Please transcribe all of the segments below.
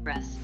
progress.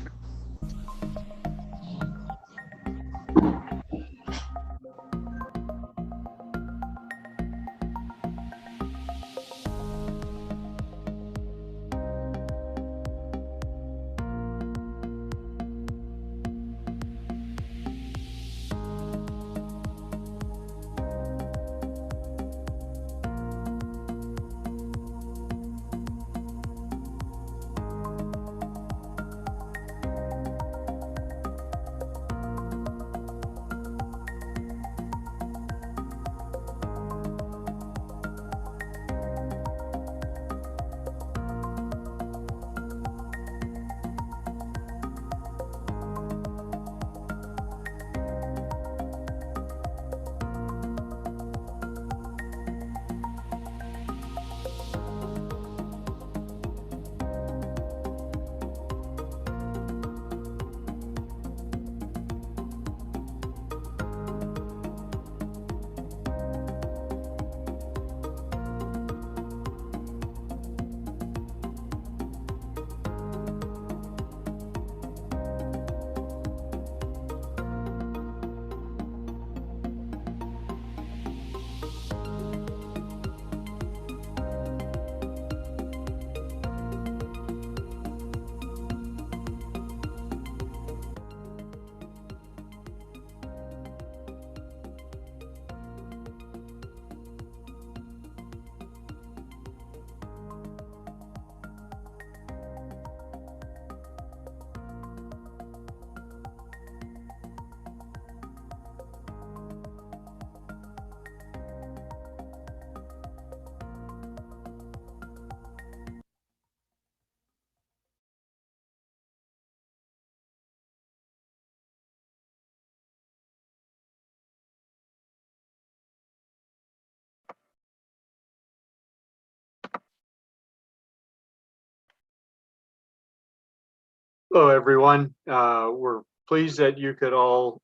Hello, everyone. We're pleased that you could all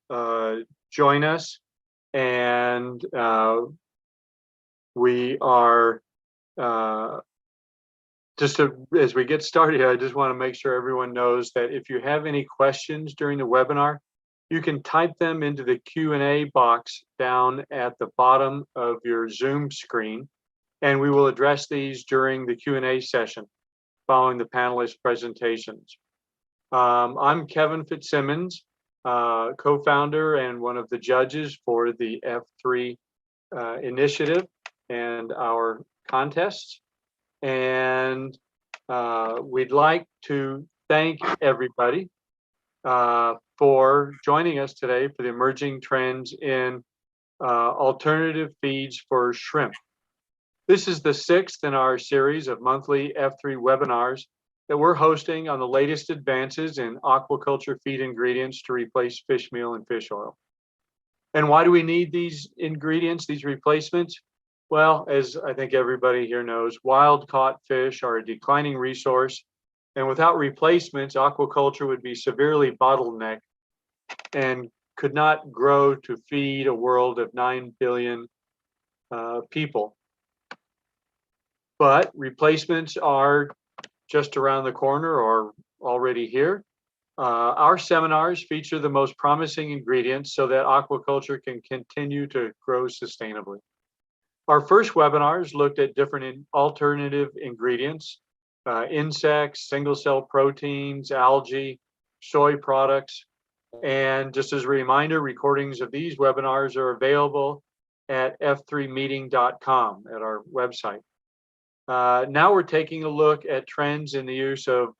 join us. And we are, as we get started, I just want to make sure everyone knows that if you have any questions during the webinar, you can type them into the Q&A box down at the bottom of your Zoom screen, and we will address these during the Q&A session following the panelist presentations. I'm Kevin Fitzsimmons, co-founder and one of the judges for the F3 initiative and our contests. And we'd like to thank everybody for joining us today for the emerging trends in alternative feeds for shrimp. This is the 6th in our series of monthly F3 webinars that we're hosting on the latest advances in aquaculture feed ingredients to replace fish meal and fish oil. And why do we need these ingredients, these replacements? Well, as I think everybody here knows, wild caught fish are a declining resource, and without replacements, aquaculture would be severely bottlenecked and could not grow to feed a world of 9 billion people. But replacements are just around the corner or already here. Our seminars feature the most promising ingredients so that aquaculture can continue to grow sustainably. Our first webinars looked at different alternative ingredients, insects, single cell proteins, algae, soy products. And just as a reminder, recordings of these webinars are available at f3meeting.com at our website. Now we're taking a look at trends in the use of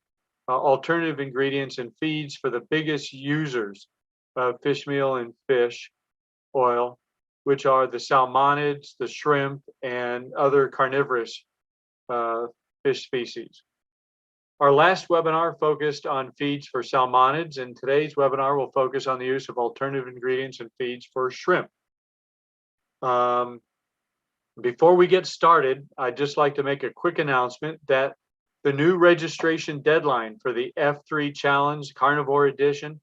alternative ingredients and feeds for the biggest users of fish meal and fish oil, which are the salmonids, the shrimp, and other carnivorous fish species. Our last webinar focused on feeds for salmonids, and today's webinar will focus on the use of alternative ingredients and feeds for shrimp. Before we get started, I'd just like to make a quick announcement that the new registration deadline for the F3 Challenge Carnivore Edition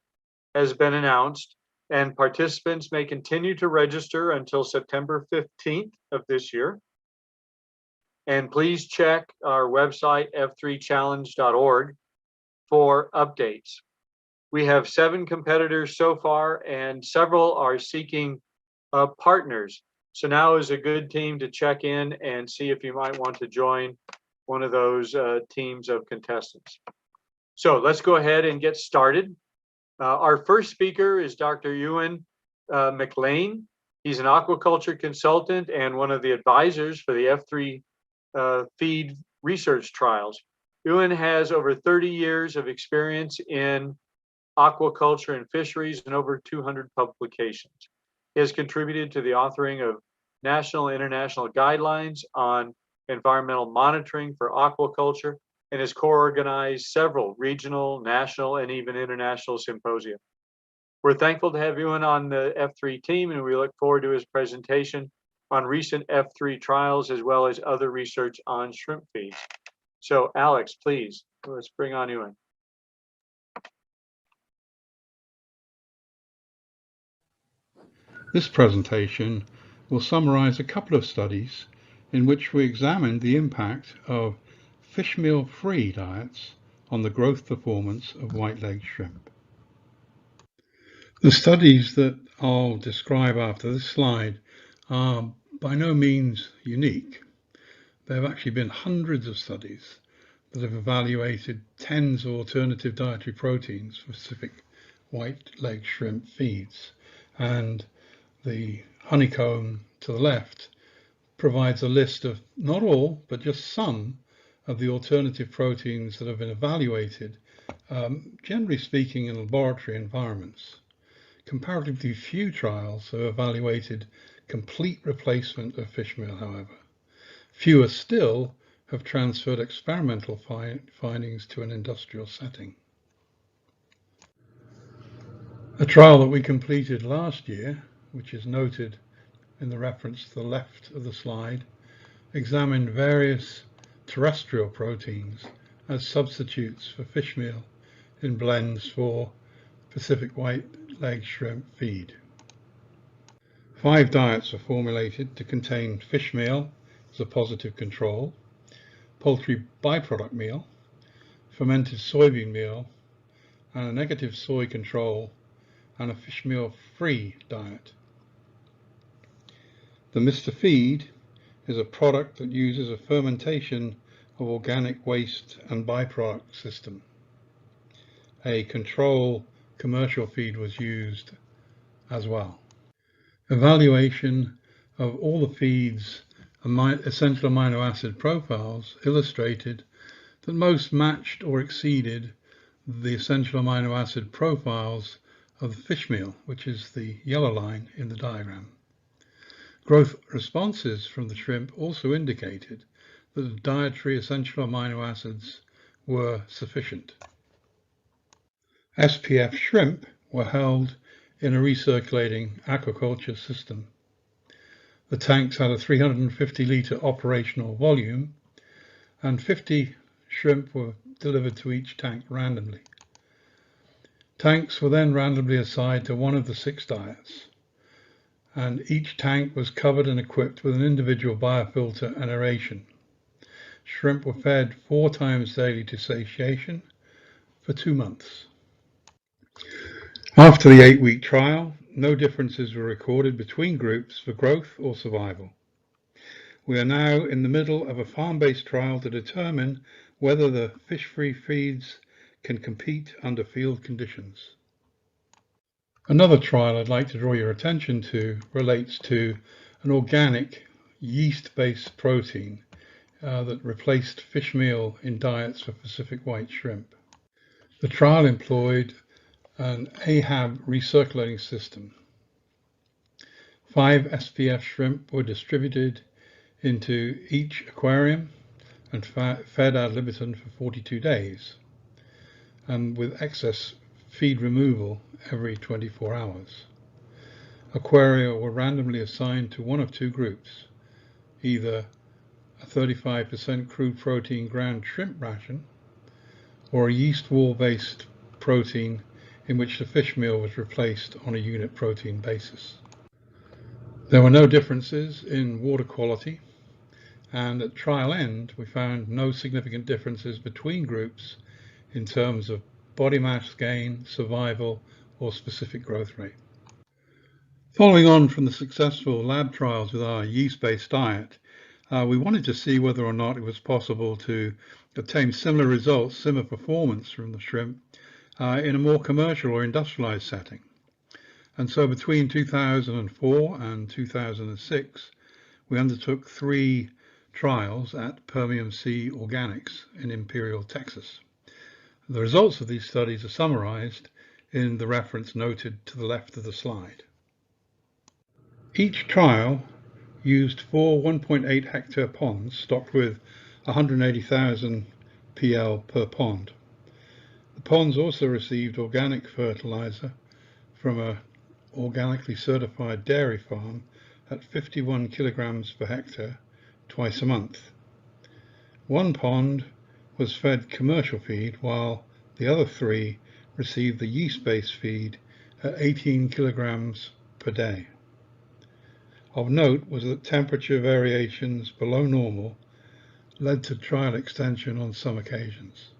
has been announced, and participants may continue to register until September 15th of this year. And please check our website, f3challenge.org, for updates. We have 7 competitors so far, and several are seeking partners. So now is a good team to check in and see if you might want to join one of those teams of contestants. So let's go ahead and get started. Our first speaker is Dr. Ewan McLean. He's an aquaculture consultant and one of the advisors for the F3 feed research trials. Ewan has over 30 years of experience in aquaculture and fisheries and over 200 publications. He has contributed to the authoring of national and international guidelines on environmental monitoring for aquaculture and has co-organized several regional, national, and even international symposia. We're thankful to have Ewan on the F3 team, and we look forward to his presentation on recent F3 trials as well as other research on shrimp feeds. So Alex, please, let's bring on Ewan. This presentation will summarize a couple of studies in which we examined the impact of fishmeal-free diets on the growth performance of white-legged shrimp. The studies that I'll describe after this slide are by no means unique. There have actually been hundreds of studies that have evaluated tens of alternative dietary proteins for specific white-legged shrimp feeds, and the honeycomb to the left provides a list of not all, but just some of the alternative proteins that have been evaluated, generally speaking, in laboratory environments. Comparatively few trials have evaluated complete replacement of fishmeal, however. Fewer still have transferred experimental findings to an industrial setting. A trial that we completed last year, which is noted in the reference to the left of the slide, examined various terrestrial proteins as substitutes for fishmeal in blends for Pacific white-legged shrimp feed. 5 diets are formulated to contain fishmeal as a positive control, poultry byproduct meal, fermented soybean meal, and a negative soy control, and a fishmeal-free diet. The Mr. Feed is a product that uses a fermentation of organic waste and byproduct system. A control commercial feed was used as well. Evaluation of all the feeds' essential amino acid profiles illustrated that most matched or exceeded the essential amino acid profiles of the fishmeal, which is the yellow line in the diagram. Growth responses from the shrimp also indicated that the dietary essential amino acids were sufficient. SPF shrimp were held in a recirculating aquaculture system. The tanks had a 350-litre operational volume, and 50 shrimp were delivered to each tank randomly. Tanks were then randomly assigned to one of the 6 diets, and each tank was covered and equipped with an individual biofilter and aeration. Shrimp were fed 4 times daily to satiation for 2 months. After the 8-week trial, no differences were recorded between groups for growth or survival. We are now in the middle of a farm-based trial to determine whether the fish-free feeds can compete under field conditions. Another trial I'd like to draw your attention to relates to an organic yeast-based protein that replaced fishmeal in diets for Pacific white shrimp. The trial employed an AHAB recirculating system. 5 SPF shrimp were distributed into each aquarium and fed ad libitum for 42 days, and with excess feed removal every 24 hours. Aquaria were randomly assigned to one of 2 groups, either a 35% crude protein ground shrimp ration or a yeast wall-based protein in which the fishmeal was replaced on a unit protein basis. There were no differences in water quality, and at trial end we found no significant differences between groups in terms of body mass gain, survival, or specific growth rate. Following on from the successful lab trials with our yeast-based diet, we wanted to see whether or not it was possible to obtain similar results, similar performance from the shrimp in a more commercial or industrialized setting. And so between 2004 and 2006, we undertook 3 trials at Permian Sea Organics in Imperial, Texas. The results of these studies are summarized in the reference noted to the left of the slide. Each trial used 4 1.8 hectare ponds stocked with 180,000 PL per pond. The ponds also received organic fertilizer from an organically certified dairy farm at 51 kilograms per hectare twice a month. One pond was fed commercial feed while the other 3 received the yeast-based feed at 18 kilograms per day. Of note was that temperature variations below normal led to trial extension on some occasions.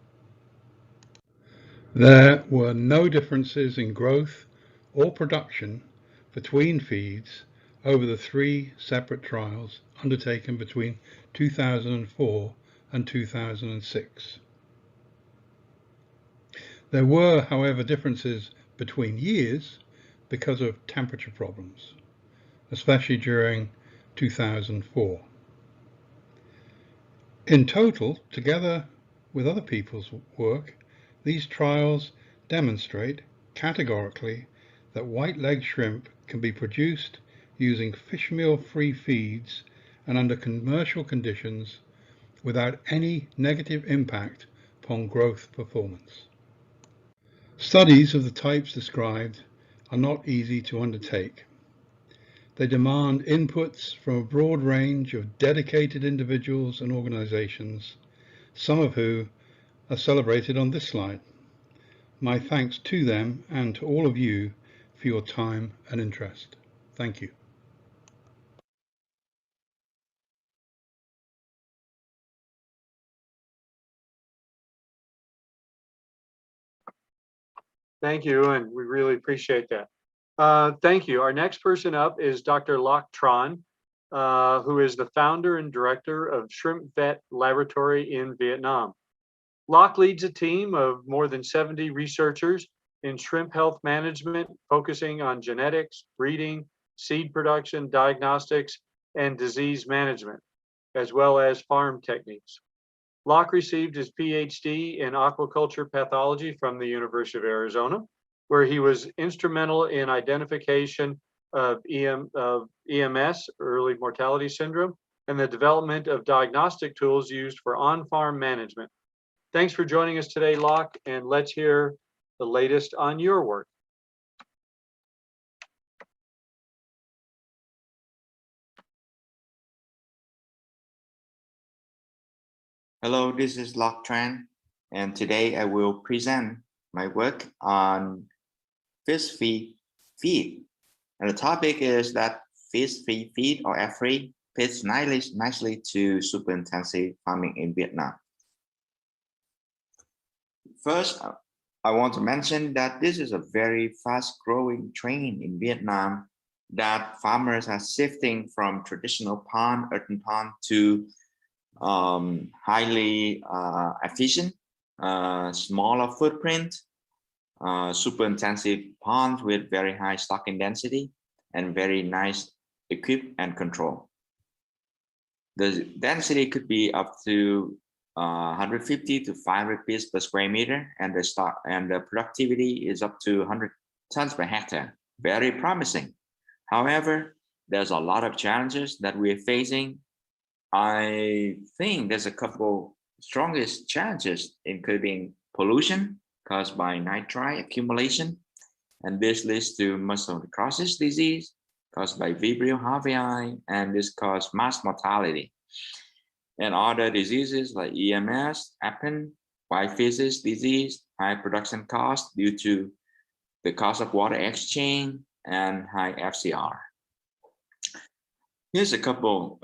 There were no differences in growth or production between feeds over the 3 separate trials undertaken between 2004 and 2006. There were, however, differences between years because of temperature problems, especially during 2004. In total, together with other people's work, these trials demonstrate categorically that white-legged shrimp can be produced using fish meal-free feeds and under commercial conditions without any negative impact upon growth performance. Studies of the types described are not easy to undertake. They demand inputs from a broad range of dedicated individuals and organizations, some of whom are celebrated on this slide. My thanks to them and to all of you for your time and interest. Thank you. Thank you, and we really appreciate that. Thank you. Our next person up is Dr. Loc Tran, who is the founder and director of Shrimp Vet Laboratory in Vietnam. Loc leads a team of more than 70 researchers in shrimp health management, focusing on genetics, breeding, seed production, diagnostics, and disease management, as well as farm techniques. Loc received his PhD in aquaculture pathology from the University of Arizona, where he was instrumental in identification of EMS, early mortality syndrome, and the development of diagnostic tools used for on-farm management. Thanks for joining us today, Loc, and let's hear the latest on your work. Hello, this is Loc Tran, and today I will present my work on fish feed. And the topic is that fish feed or F3 fits nicely to super intensive farming in Vietnam. First, I want to mention that this is a very fast-growing trend in Vietnam, that farmers are shifting from traditional earthen pond to highly efficient, smaller footprint, super intensive ponds with very high stocking density and very nice equip and control. The density could be up to 150 to 500 piece per square meter, and the productivity is up to 100 tons per hectare. Very promising. However, there's a lot of challenges that we're facing. I think there's a couple strongest challenges, including pollution caused by nitrite accumulation, and this leads to muscle necrosis disease caused by Vibrio havii, and this causes mass mortality. And other diseases like EMS, APEN, white physis disease, high production cost due to the cost of water exchange, and high FCR. Here's a couple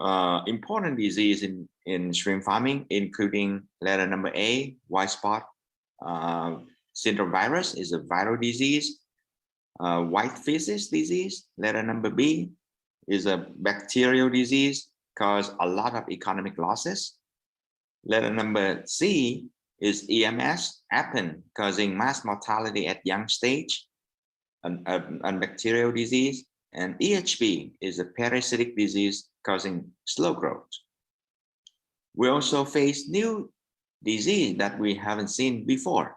important diseases in shrimp farming, including letter number A, white spot Syndrome virus is a viral disease. White physis disease, letter number B, is a bacterial disease, cause a lot of economic losses. Letter number C is EMS, happen, causing mass mortality at young stage, and bacterial disease. And EHP is a parasitic disease causing slow growth. We also face new disease that we haven't seen before.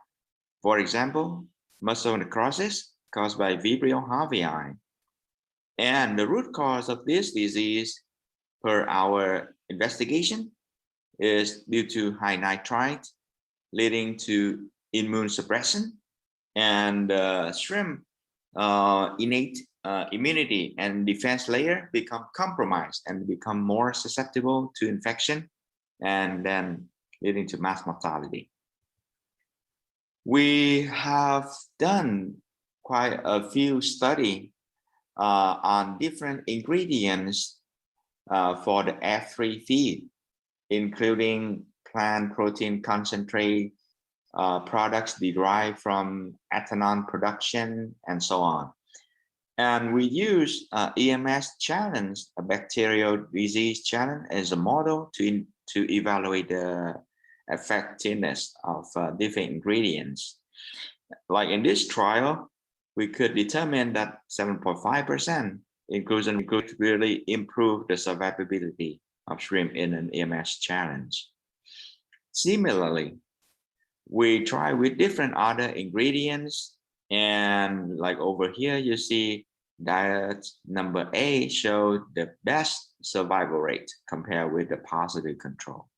For example, muscle necrosis caused by Vibrio havii. And the root cause of this disease, per our investigation, is due to high nitrite, leading to immune suppression, and shrimp innate immunity and defense layer become compromised and become more susceptible to infection, and then leading to mass mortality. We have done quite a few studies on different ingredients for the air-free feed, including plant protein concentrate, products derived from ethanol production, and so on. And we use EMS challenge, a bacterial disease challenge, as a model to evaluate the effectiveness of different ingredients. Like in this trial, we could determine that 7.5% inclusion could really improve the survivability of shrimp in an EMS challenge. Similarly, we try with different other ingredients, and like over here, you see diet number A showed the best survival rate compared with the positive control.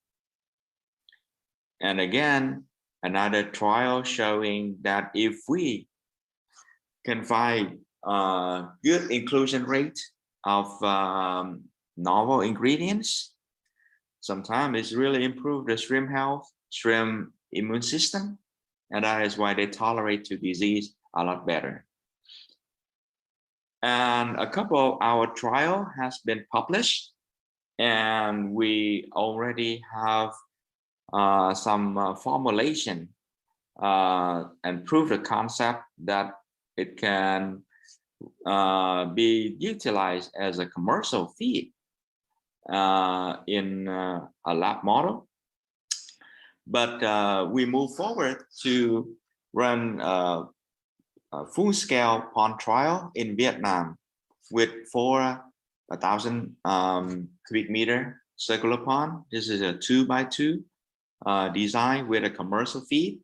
And again, another trial showing that if we can find a good inclusion rate of novel ingredients, sometimes it's really improved the shrimp health, shrimp immune system, and that is why they tolerate to disease a lot better. And a couple of our trial has been published, and we already have some formulation and prove the concept that it can be utilized as a commercial feed in a lab model. But we move forward to run a full-scale pond trial in Vietnam with 4,000 cubic meter circular pond. This is a 2x2 design with a commercial feed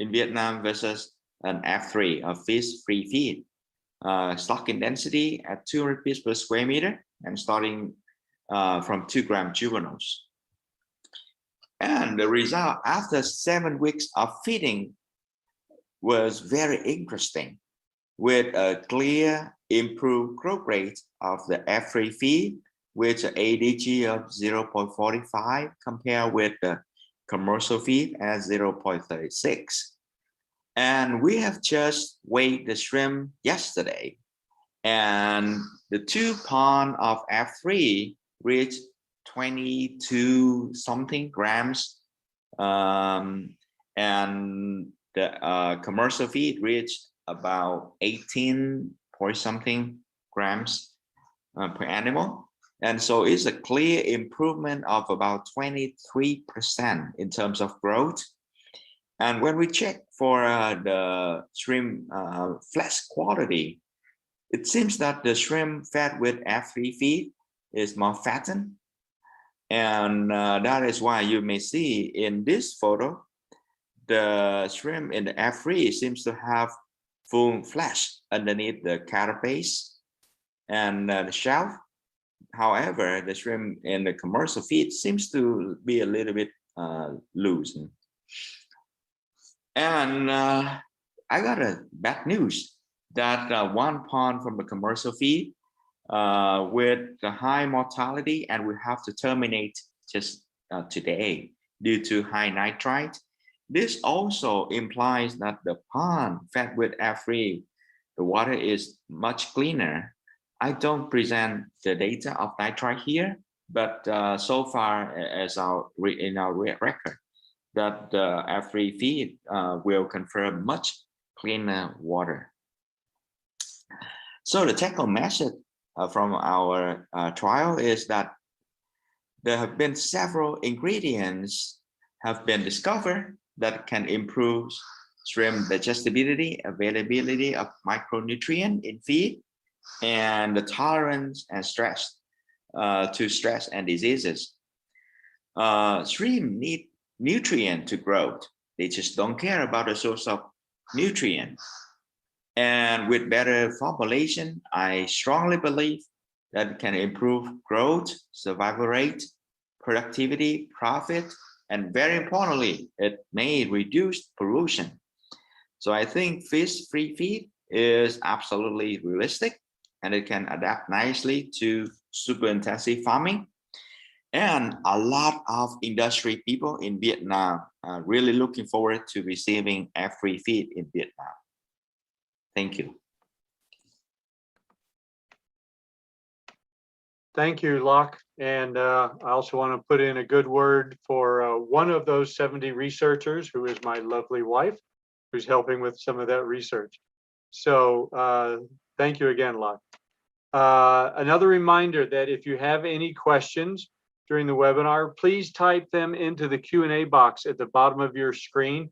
in Vietnam versus an F3, a fish-free feed. Stocking density at 200 piece per square meter and starting from 2 gram juveniles. And the result after 7 weeks of feeding was very interesting, with a clear improved growth rate of the F3 feed with an ADG of 0.45 compared with the commercial feed at 0.36. And we have just weighed the shrimp yesterday, and the 2 pound of F3 reached 22 something grams, and the commercial feed reached about 18 point something grams per animal. And so it's a clear improvement of about 23% in terms of growth. And when we check for the shrimp flesh quality, it seems that the shrimp fed with F3 feed is more fattened. And that is why you may see in this photo, the shrimp in the F3 seems to have full flesh underneath the carapace and the shell. However, the shrimp in the commercial feed seems to be a little bit loose. And I got a bad news that 1 pound from the commercial feed with the high mortality, and we have to terminate just today due to high nitrite. This also implies that the pond fed with F3, the water is much cleaner. I don't present the data of nitrite here, but so far as in our record, that the air-free feed will confer much cleaner water. So the take-home message from our trial is that there have been several ingredients have been discovered that can improve shrimp digestibility, availability of micronutrient in feed, and the tolerance and stress to stress and diseases. Shrimp need nutrient to grow. They just don't care about the source of nutrient. And with better formulation, I strongly believe that can improve growth, survival rate, productivity, profit, and very importantly, it may reduce pollution. So I think fish-free feed is absolutely realistic, and it can adapt nicely to super intensive farming. And a lot of industry people in Vietnam are really looking forward to receiving air-free feed in Vietnam. Thank you. Thank you, Locke. And I also want to put in a good word for one of those 70 researchers, who is my lovely wife, who's helping with some of that research. So thank you again, Locke. Another reminder that if you have any questions during the webinar, please type them into the Q&A box at the bottom of your screen,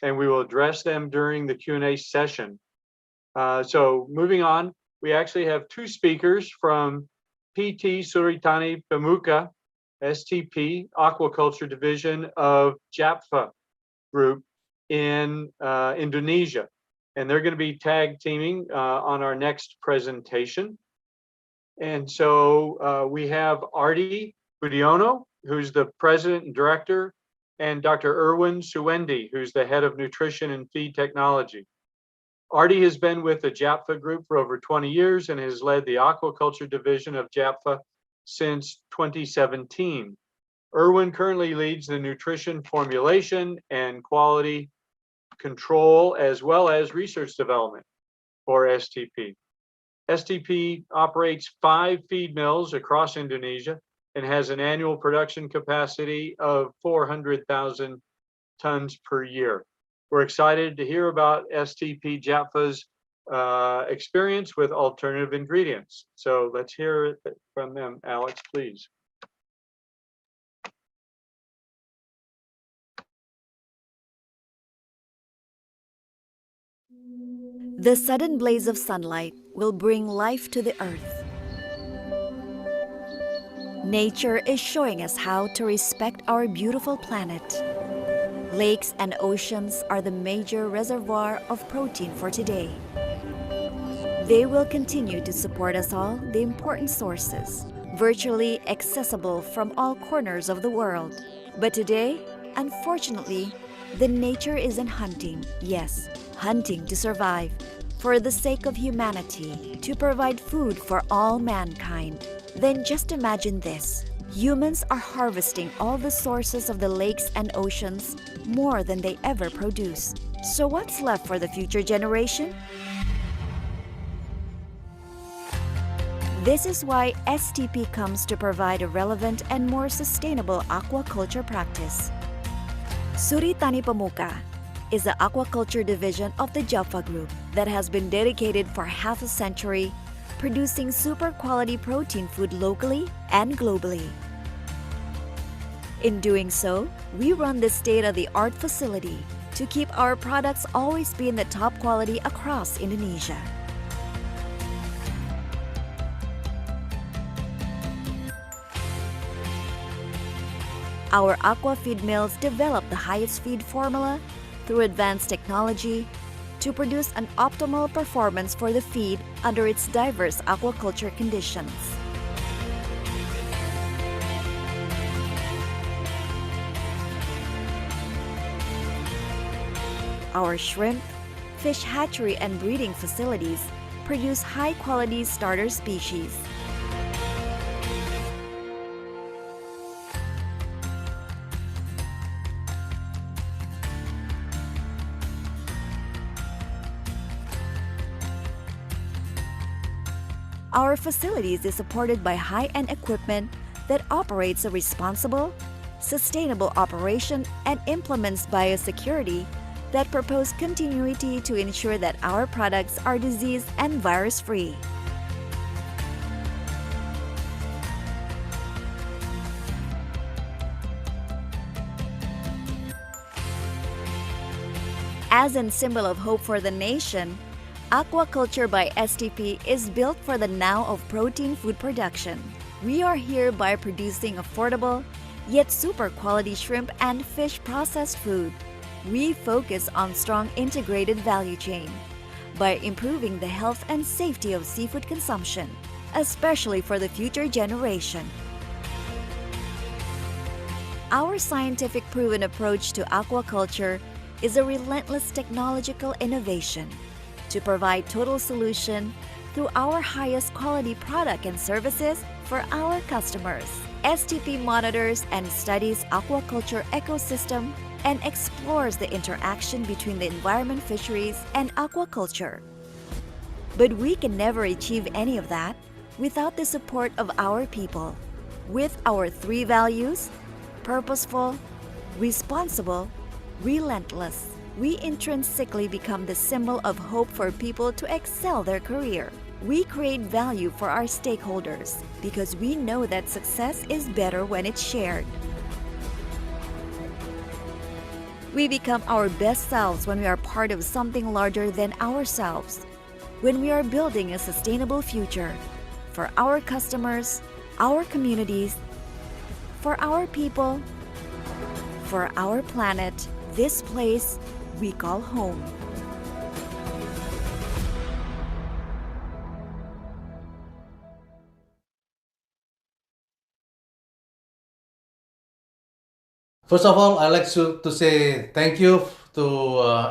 and we will address them during the Q&A session. So moving on, we actually have two speakers from PT Suritani Pemuka, STP, Aquaculture Division of JAPFA Group in Indonesia. And they're going to be tag teaming on our next presentation. And so we have Ardi Budiono, who's the president and director, and Dr. Erwin Suwendi, who's the head of nutrition and feed technology. Ardi has been with the JAPFA group for over 20 years and has led the aquaculture division of JAPFA since 2017. Erwin currently leads the nutrition formulation and quality control, as well as research development for STP. STP operates 5 feed mills across Indonesia and has an annual production capacity of 400,000 tons per year. We're excited to hear about STP JAPFA's experience with alternative ingredients. So let's hear it from them. Alex, please. The sudden blaze of sunlight will bring life to the earth. Nature is showing us how to respect our beautiful planet. Lakes and oceans are the major reservoir of protein for today. They will continue to support us all, the important sources, virtually accessible from all corners of the world. But today, unfortunately, the nature isn't hunting, yes, hunting to survive, for the sake of humanity, to provide food for all mankind. Then just imagine this. Humans are harvesting all the sources of the lakes and oceans more than they ever produce. So what's left for the future generation? This is why STP comes to provide a relevant and more sustainable aquaculture practice. Suritani Pemuka is the aquaculture division of the JAPFA Group that has been dedicated for half a century, producing super quality protein food locally and globally. In doing so, we run this state-of-the-art facility to keep our products always being the top quality across Indonesia. Our aqua feed mills develop the highest feed formula through advanced technology to produce an optimal performance for the feed under its diverse aquaculture conditions. Our shrimp, fish hatchery and breeding facilities produce high-quality starter species. Our facilities is supported by high-end equipment that operates a responsible, sustainable operation, and implements biosecurity that propose continuity to ensure that our products are disease and virus-free. As a symbol of hope for the nation, aquaculture by STP is built for the now of protein food production. We are here by producing affordable, yet super quality shrimp and fish processed food. We focus on strong integrated value chain by improving the health and safety of seafood consumption, especially for the future generation. Our scientific proven approach to aquaculture is a relentless technological innovation to provide total solution through our highest quality product and services for our customers. STP monitors and studies aquaculture ecosystem and explores the interaction between the environment, fisheries, and aquaculture. But we can never achieve any of that without the support of our people. With our 3 values, purposeful, responsible, relentless, we intrinsically become the symbol of hope for people to excel their career. We create value for our stakeholders because we know that success is better when it's shared. We become our best selves when we are part of something larger than ourselves, when we are building a sustainable future for our customers, our communities, for our people, for our planet, this place we call home. First of all, I'd like to say thank you to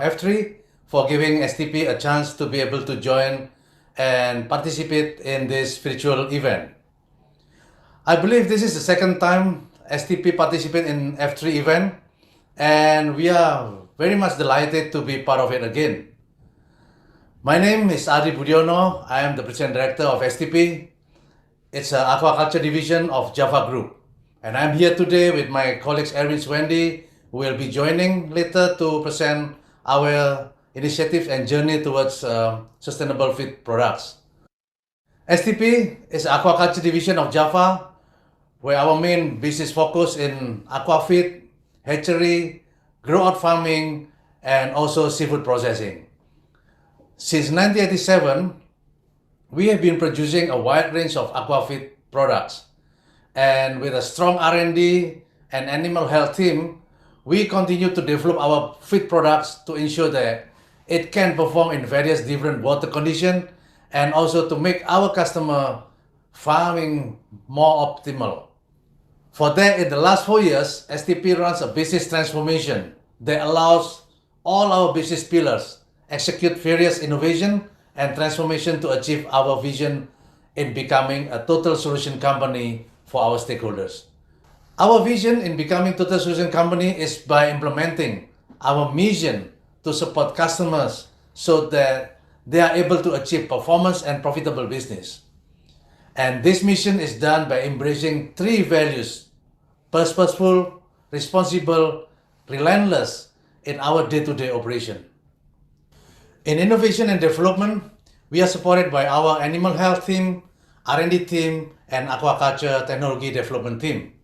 F3 for giving STP a chance to be able to join and participate in this virtual event. I believe this is the second time STP participate in F3 event, and we are very much delighted to be part of it again. My name is Adi Budiono. I am the President Director of STP. It's an aquaculture division of Java Group. And I'm here today with my colleagues Erwin Swendi, who will be joining later to present our initiative and journey towards sustainable feed products. STP is aquaculture division of Java, where our main business focus in aquafeed, hatchery, grow-out farming, and also seafood processing. Since 1987, we have been producing a wide range of aquafeed products. And with a strong R&D and animal health team, we continue to develop our feed products to ensure that it can perform in various different water conditions and also to make our customer farming more optimal. For that, in the last 4 years, STP runs a business transformation that allows all our business pillars execute various innovation and transformation to achieve our vision in becoming a total solution company for our stakeholders. Our vision in becoming total solution company is by implementing our mission to support customers so that they are able to achieve performance and profitable business. And this mission is done by embracing 3 values: purposeful, responsible, relentless in our day-to-day operation. In innovation and development, we are supported by our animal health team, R&D team, and aquaculture technology development team.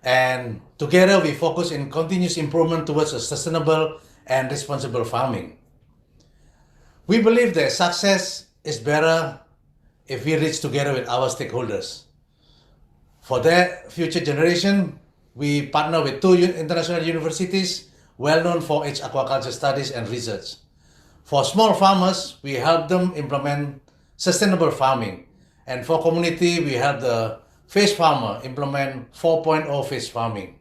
And together we focus in continuous improvement towards a sustainable and responsible farming. We believe that success is better if we reach together with our stakeholders. For that future generation, we partner with 2 international universities well known for its aquaculture studies and research. For small farmers, we help them implement sustainable farming. And for community, we help the fish farmer implement 4.0 fish farming.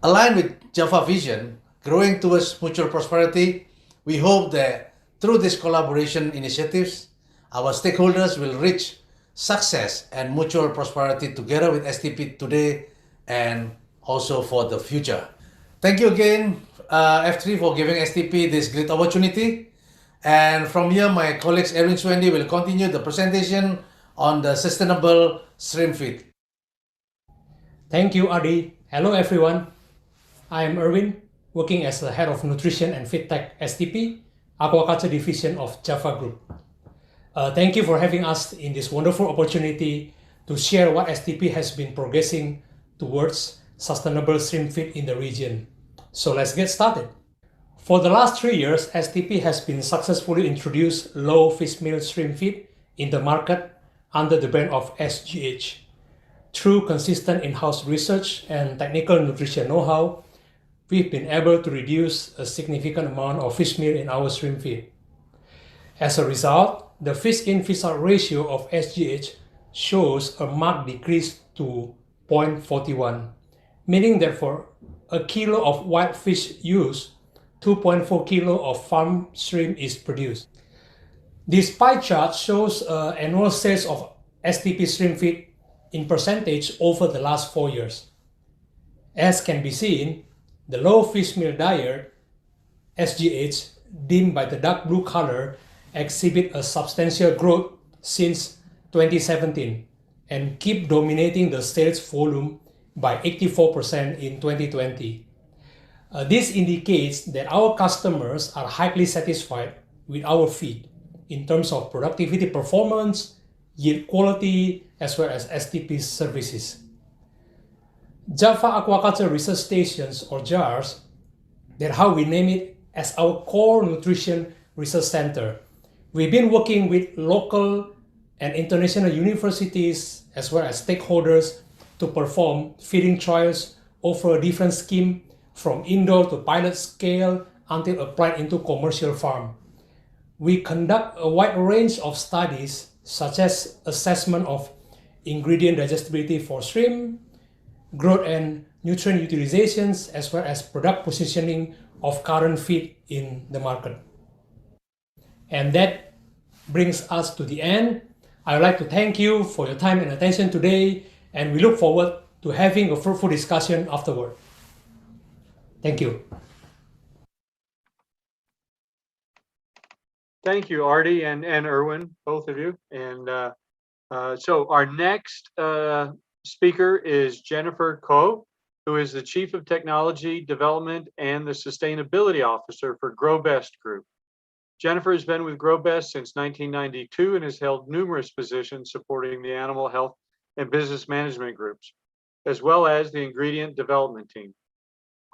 Aligned with Java Vision, growing towards mutual prosperity, we hope that through these collaboration initiatives, our stakeholders will reach success and mutual prosperity together with STP today and also for the future. Thank you again, F3, for giving STP this great opportunity. And from here, my colleagues Erwin Swendi will continue the presentation on the sustainable shrimp feed. Thank you, Adi. Hello everyone, I am Erwin, working as the Head of Nutrition and Feed Tech STP, Aquaculture Division of Java Group. Thank you for having us in this wonderful opportunity to share what STP has been progressing towards sustainable shrimp feed in the region. So let's get started. For the last 3 years, STP has been successfully introduced low fishmeal shrimp feed in the market under the brand of SGH. Through consistent in-house research and technical nutrition know-how, we've been able to reduce a significant amount of fish meal in our shrimp feed. As a result, the fish-in fish-out ratio of SGH shows a marked decrease to 0.41, meaning that for a kilo of wild fish used, 2.4 kilo of farm shrimp is produced. This pie chart shows annual sales of STP shrimp feed in percentage over the last 4 years. As can be seen, the low fish meal diet, SGH, dimmed by the dark blue color, exhibit a substantial growth since 2017 and keep dominating the sales volume by 84% in 2020. This indicates that our customers are highly satisfied with our feed in terms of productivity performance, yield quality, as well as STP services. Java Aquaculture Research Stations, or JARS, that's how we name it, as our core nutrition research center. We've been working with local and international universities as well as stakeholders to perform feeding trials over a different scheme from indoor to pilot scale until applied into commercial farm. We conduct a wide range of studies such as assessment of ingredient digestibility for shrimp, growth and nutrient utilizations, as well as product positioning of current feed in the market. And that brings us to the end. I would like to thank you for your time and attention today, and we look forward to having a fruitful discussion afterward. Thank you. Thank you, Artie and Erwin, both of you. And so our next speaker is Jennifer Ko, who is the Chief of Technology Development and the Sustainability Officer for GrowBest Group. Jennifer has been with GrowBest since 1992 and has held numerous positions supporting the animal health and business management groups, as well as the ingredient development team.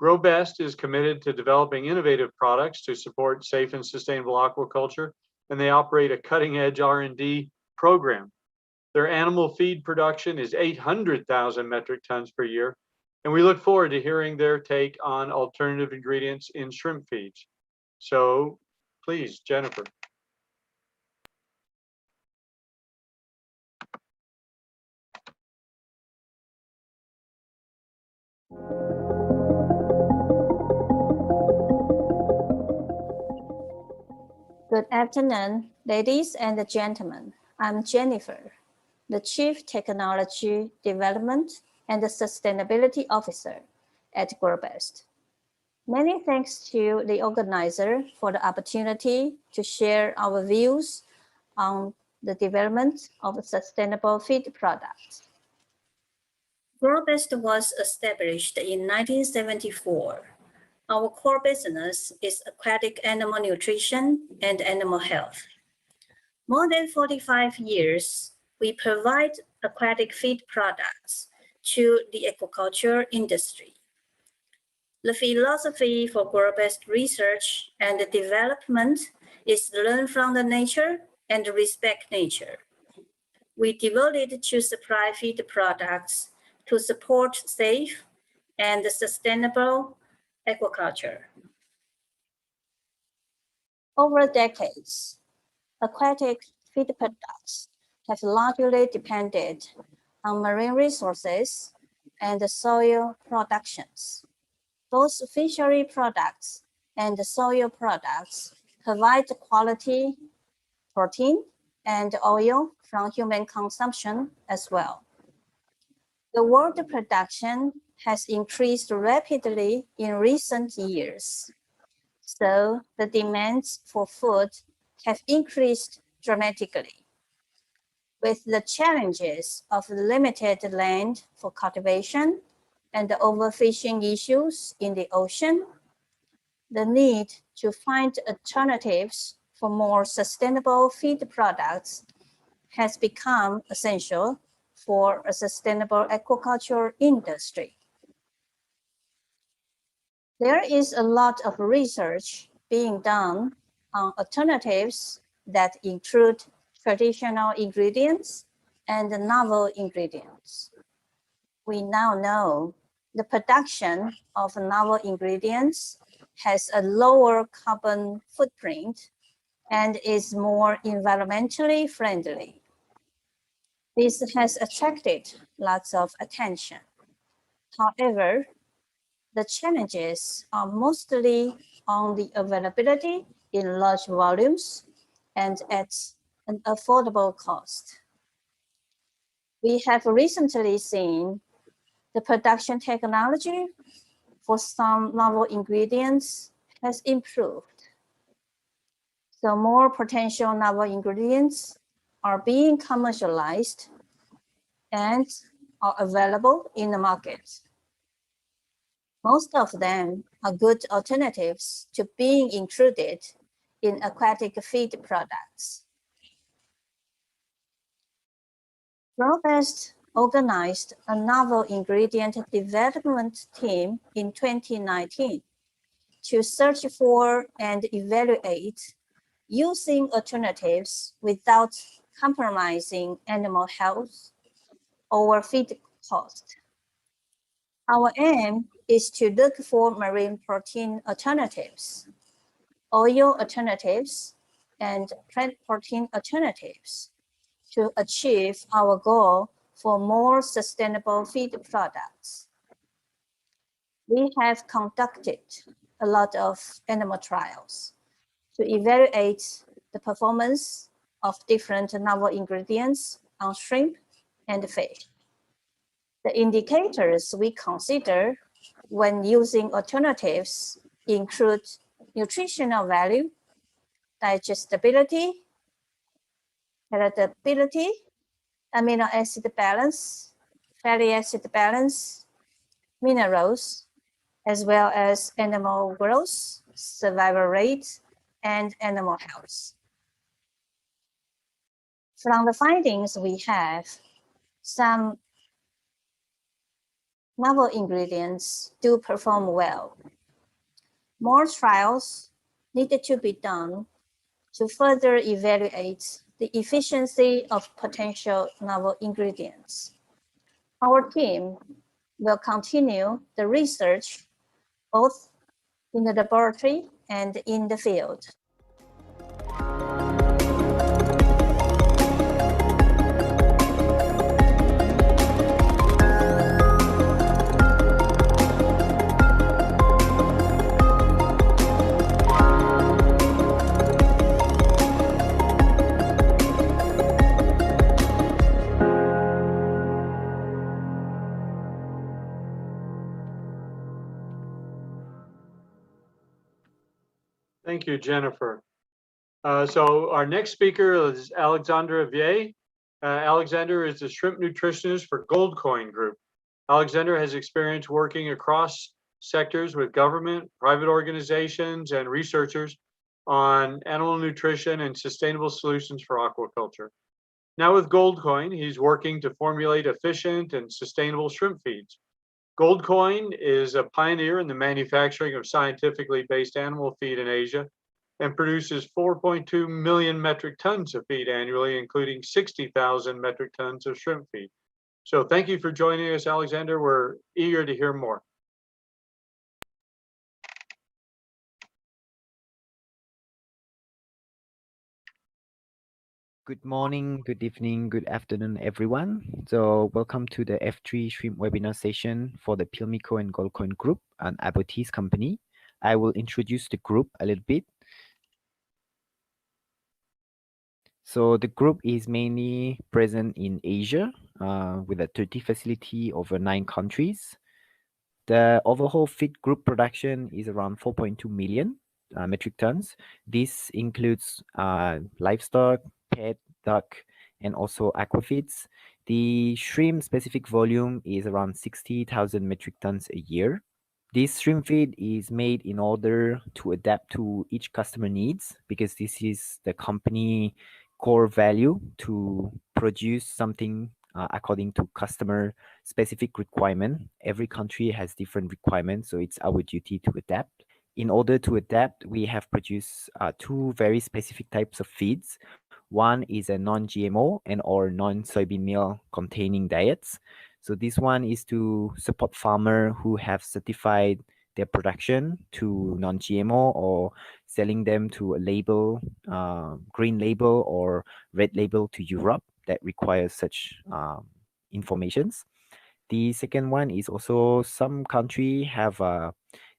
GrowBest is committed to developing innovative products to support safe and sustainable aquaculture, and they operate a cutting-edge R&D program. Their animal feed production is 800,000 metric tons per year, and we look forward to hearing their take on alternative ingredients in shrimp feeds. So please, Jennifer. Good afternoon, ladies and gentlemen. I'm Jennifer, the Chief Technology Development and Sustainability Officer at GrowBest. Many thanks to the organizer for the opportunity to share our views on the development of sustainable feed products. GrowBest was established in 1974. Our core business is aquatic animal nutrition and animal health. More than 45 years, we provide aquatic feed products to the aquaculture industry. The philosophy for GrowBest research and development is learn from the nature and respect nature. We devoted to supply feed products to support safe and sustainable aquaculture. Over decades, aquatic feed products have largely depended on marine resources and soil productions. Both fishery products and soil products provide quality protein and oil from human consumption as well. The world production has increased rapidly in recent years, so the demands for food have increased dramatically. With the challenges of limited land for cultivation and the overfishing issues in the ocean, the need to find alternatives for more sustainable feed products has become essential for a sustainable aquaculture industry. There is a lot of research being done on alternatives that include traditional ingredients and novel ingredients. We now know the production of novel ingredients has a lower carbon footprint and is more environmentally friendly. This has attracted lots of attention. However, the challenges are mostly on the availability in large volumes and at an affordable cost. We have recently seen the production technology for some novel ingredients has improved. So more potential novel ingredients are being commercialized and are available in the market. Most of them are good alternatives to being included in aquatic feed products. Robust organized a novel ingredient development team in 2019 to search for and evaluate using alternatives without compromising animal health or feed cost. Our aim is to look for marine protein alternatives, oil alternatives, and plant protein alternatives to achieve our goal for more sustainable feed products. We have conducted a lot of animal trials to evaluate the performance of different novel ingredients on shrimp and fish. The indicators we consider when using alternatives include nutritional value, digestibility, palatability, amino acid balance, fatty acid balance, minerals, as well as animal growth, survival rate, and animal health. From the findings we have, some novel ingredients do perform well. More trials needed to be done to further evaluate the efficiency of potential novel ingredients. Our team will continue the research both in the laboratory and in the field. Thank you, Jennifer. So our next speaker is Alexandra Vier. Alexander is the shrimp nutritionist for Gold Coin Group. Alexander has experience working across sectors with government, private organizations, and researchers on animal nutrition and sustainable solutions for aquaculture. Now with Gold Coin, he's working to formulate efficient and sustainable shrimp feeds. Gold Coin is a pioneer in the manufacturing of scientifically based animal feed in Asia and produces 4.2 million metric tons of feed annually, including 60,000 metric tons of shrimp feed. So thank you for joining us, Alexander. We're eager to hear more. Good morning, good evening, good afternoon, everyone. So welcome to the F3 Shrimp webinar session for the Pilmico and Gold Coin Group, an Aboitiz company. I will introduce the group a little bit. So the group is mainly present in Asia with a 30 facility over 9 countries. The overall feed group production is around 4.2 million metric tons. This includes livestock, pet, duck, and also aquafeeds. The shrimp specific volume is around 60,000 metric tons a year. This shrimp feed is made in order to adapt to each customer needs, because this is the company core value to produce something according to customer specific requirement. Every country has different requirements, so it's our duty to adapt. In order to adapt, we have produced two very specific types of feeds. One is a non-GMO and or non-soybean meal containing diets. So this one is to support farmers who have certified their production to non-GMO or selling them to a label, green label or red label to Europe that requires such informations. The second one is also some country have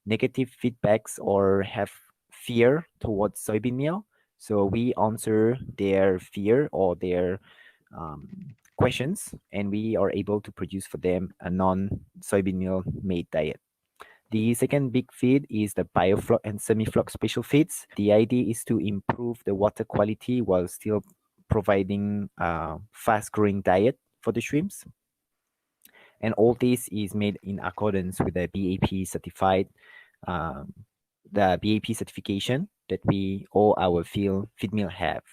negative feedbacks or have fear towards soybean meal. So we answer their fear or their questions, and we are able to produce for them a non-soybean meal made diet. The second big feed is the biofloc and semi-floc special feeds. The idea is to improve the water quality while still providing a fast-growing diet for the shrimps. And all this is made in accordance with the BAP certified, the BAP certification that we all our feed mill have.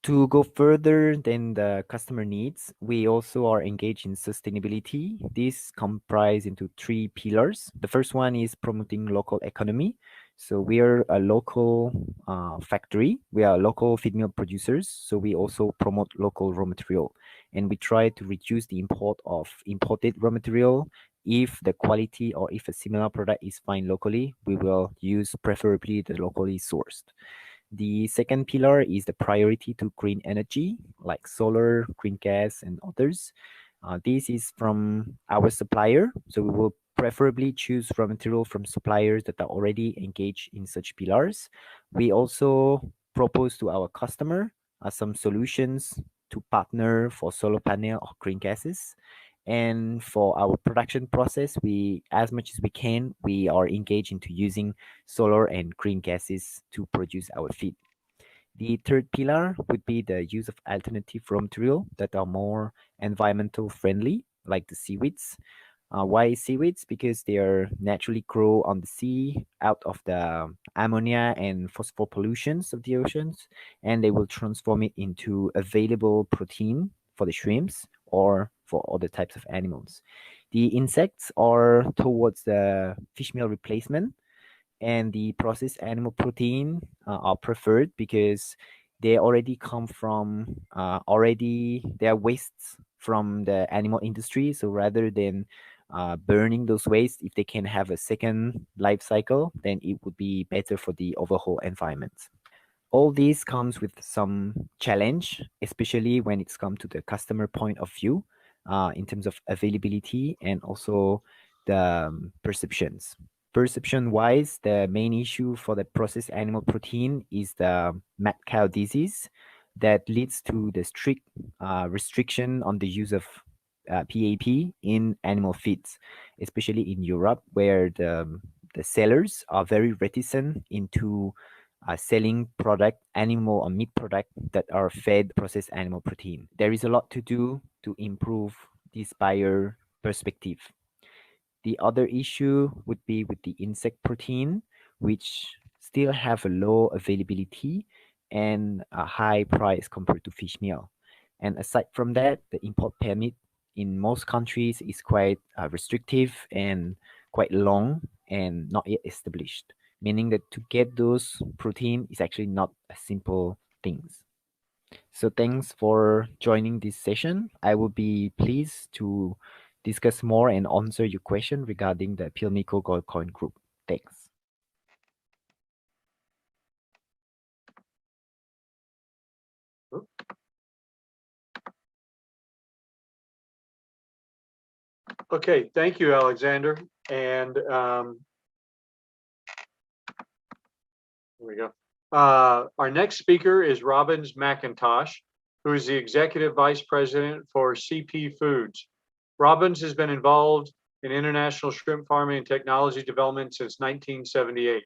To go further than the customer needs, we also are engaged in sustainability. This comprise into three pillars. The first one is promoting local economy. So we are a local factory. We are local feed mill producers. So we also promote local raw material, and we try to reduce the import of imported raw material. If the quality or if a similar product is found locally, we will use preferably the locally sourced. The second pillar is the priority to green energy, like solar, green gas, and others. This is from our supplier, so we will preferably choose raw material from suppliers that are already engaged in such pillars. We also propose to our customer some solutions to partner for solar panel or green gases. And for our production process, we, as much as we can, we are engaged into using solar and green gases to produce our feed. The third pillar would be the use of alternative raw material that are more environmental friendly, like the seaweeds. Why seaweeds? Because they are naturally grow on the sea out of the ammonia and phosphor pollutions of the oceans, and they will transform it into available protein for the shrimps or for other types of animals. The insects are towards the fish meal replacement, and the processed animal protein are preferred because they already come from their wastes from the animal industry. So rather than burning those wastes, if they can have a second life cycle, then it would be better for the overall environment. All this comes with some challenge, especially when it's come to the customer point of view, in terms of availability and also the perceptions. Perception-wise, the main issue for the processed animal protein is the mad cow disease that leads to the strict restriction on the use of PAP in animal feeds, especially in Europe, where the sellers are very reticent into selling animal or meat product that are fed processed animal protein. There is a lot to do to improve this buyer perspective. The other issue would be with the insect protein, which still have a low availability and a high price compared to fish meal. And aside from that, the import permit in most countries is quite restrictive and quite long and not yet established, meaning that to get those protein is actually not a simple things. So thanks for joining this session. I will be pleased to discuss more and answer your question regarding the Pilmico Gold Coin Group. Thanks. Okay, thank you, Alexander. And here we go. Our next speaker is Robbins McIntosh, who is the Executive Vice President for CP Foods. Robbins has been involved in international shrimp farming and technology development since 1978.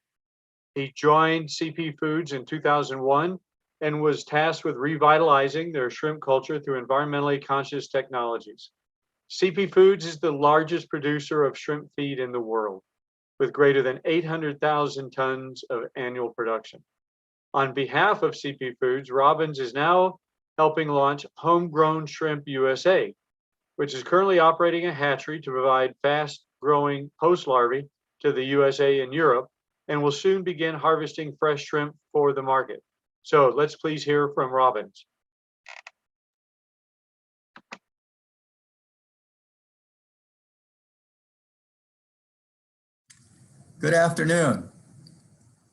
He joined CP Foods in 2001 and was tasked with revitalizing their shrimp culture through environmentally conscious technologies. CP Foods is the largest producer of shrimp feed in the world, with greater than 800,000 tons of annual production. On behalf of CP Foods, Robbins is now helping launch Homegrown Shrimp USA, which is currently operating a hatchery to provide fast-growing post larvae to the USA and Europe, and will soon begin harvesting fresh shrimp for the market. So let's please hear from Robbins. Good afternoon.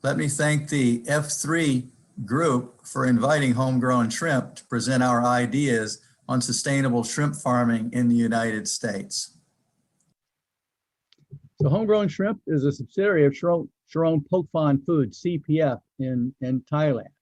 Let me thank the F3 group for inviting Homegrown Shrimp to present our ideas on sustainable shrimp farming in the United States. So Homegrown Shrimp is a subsidiary of Sharon Pokphand Foods, CPF, in Thailand.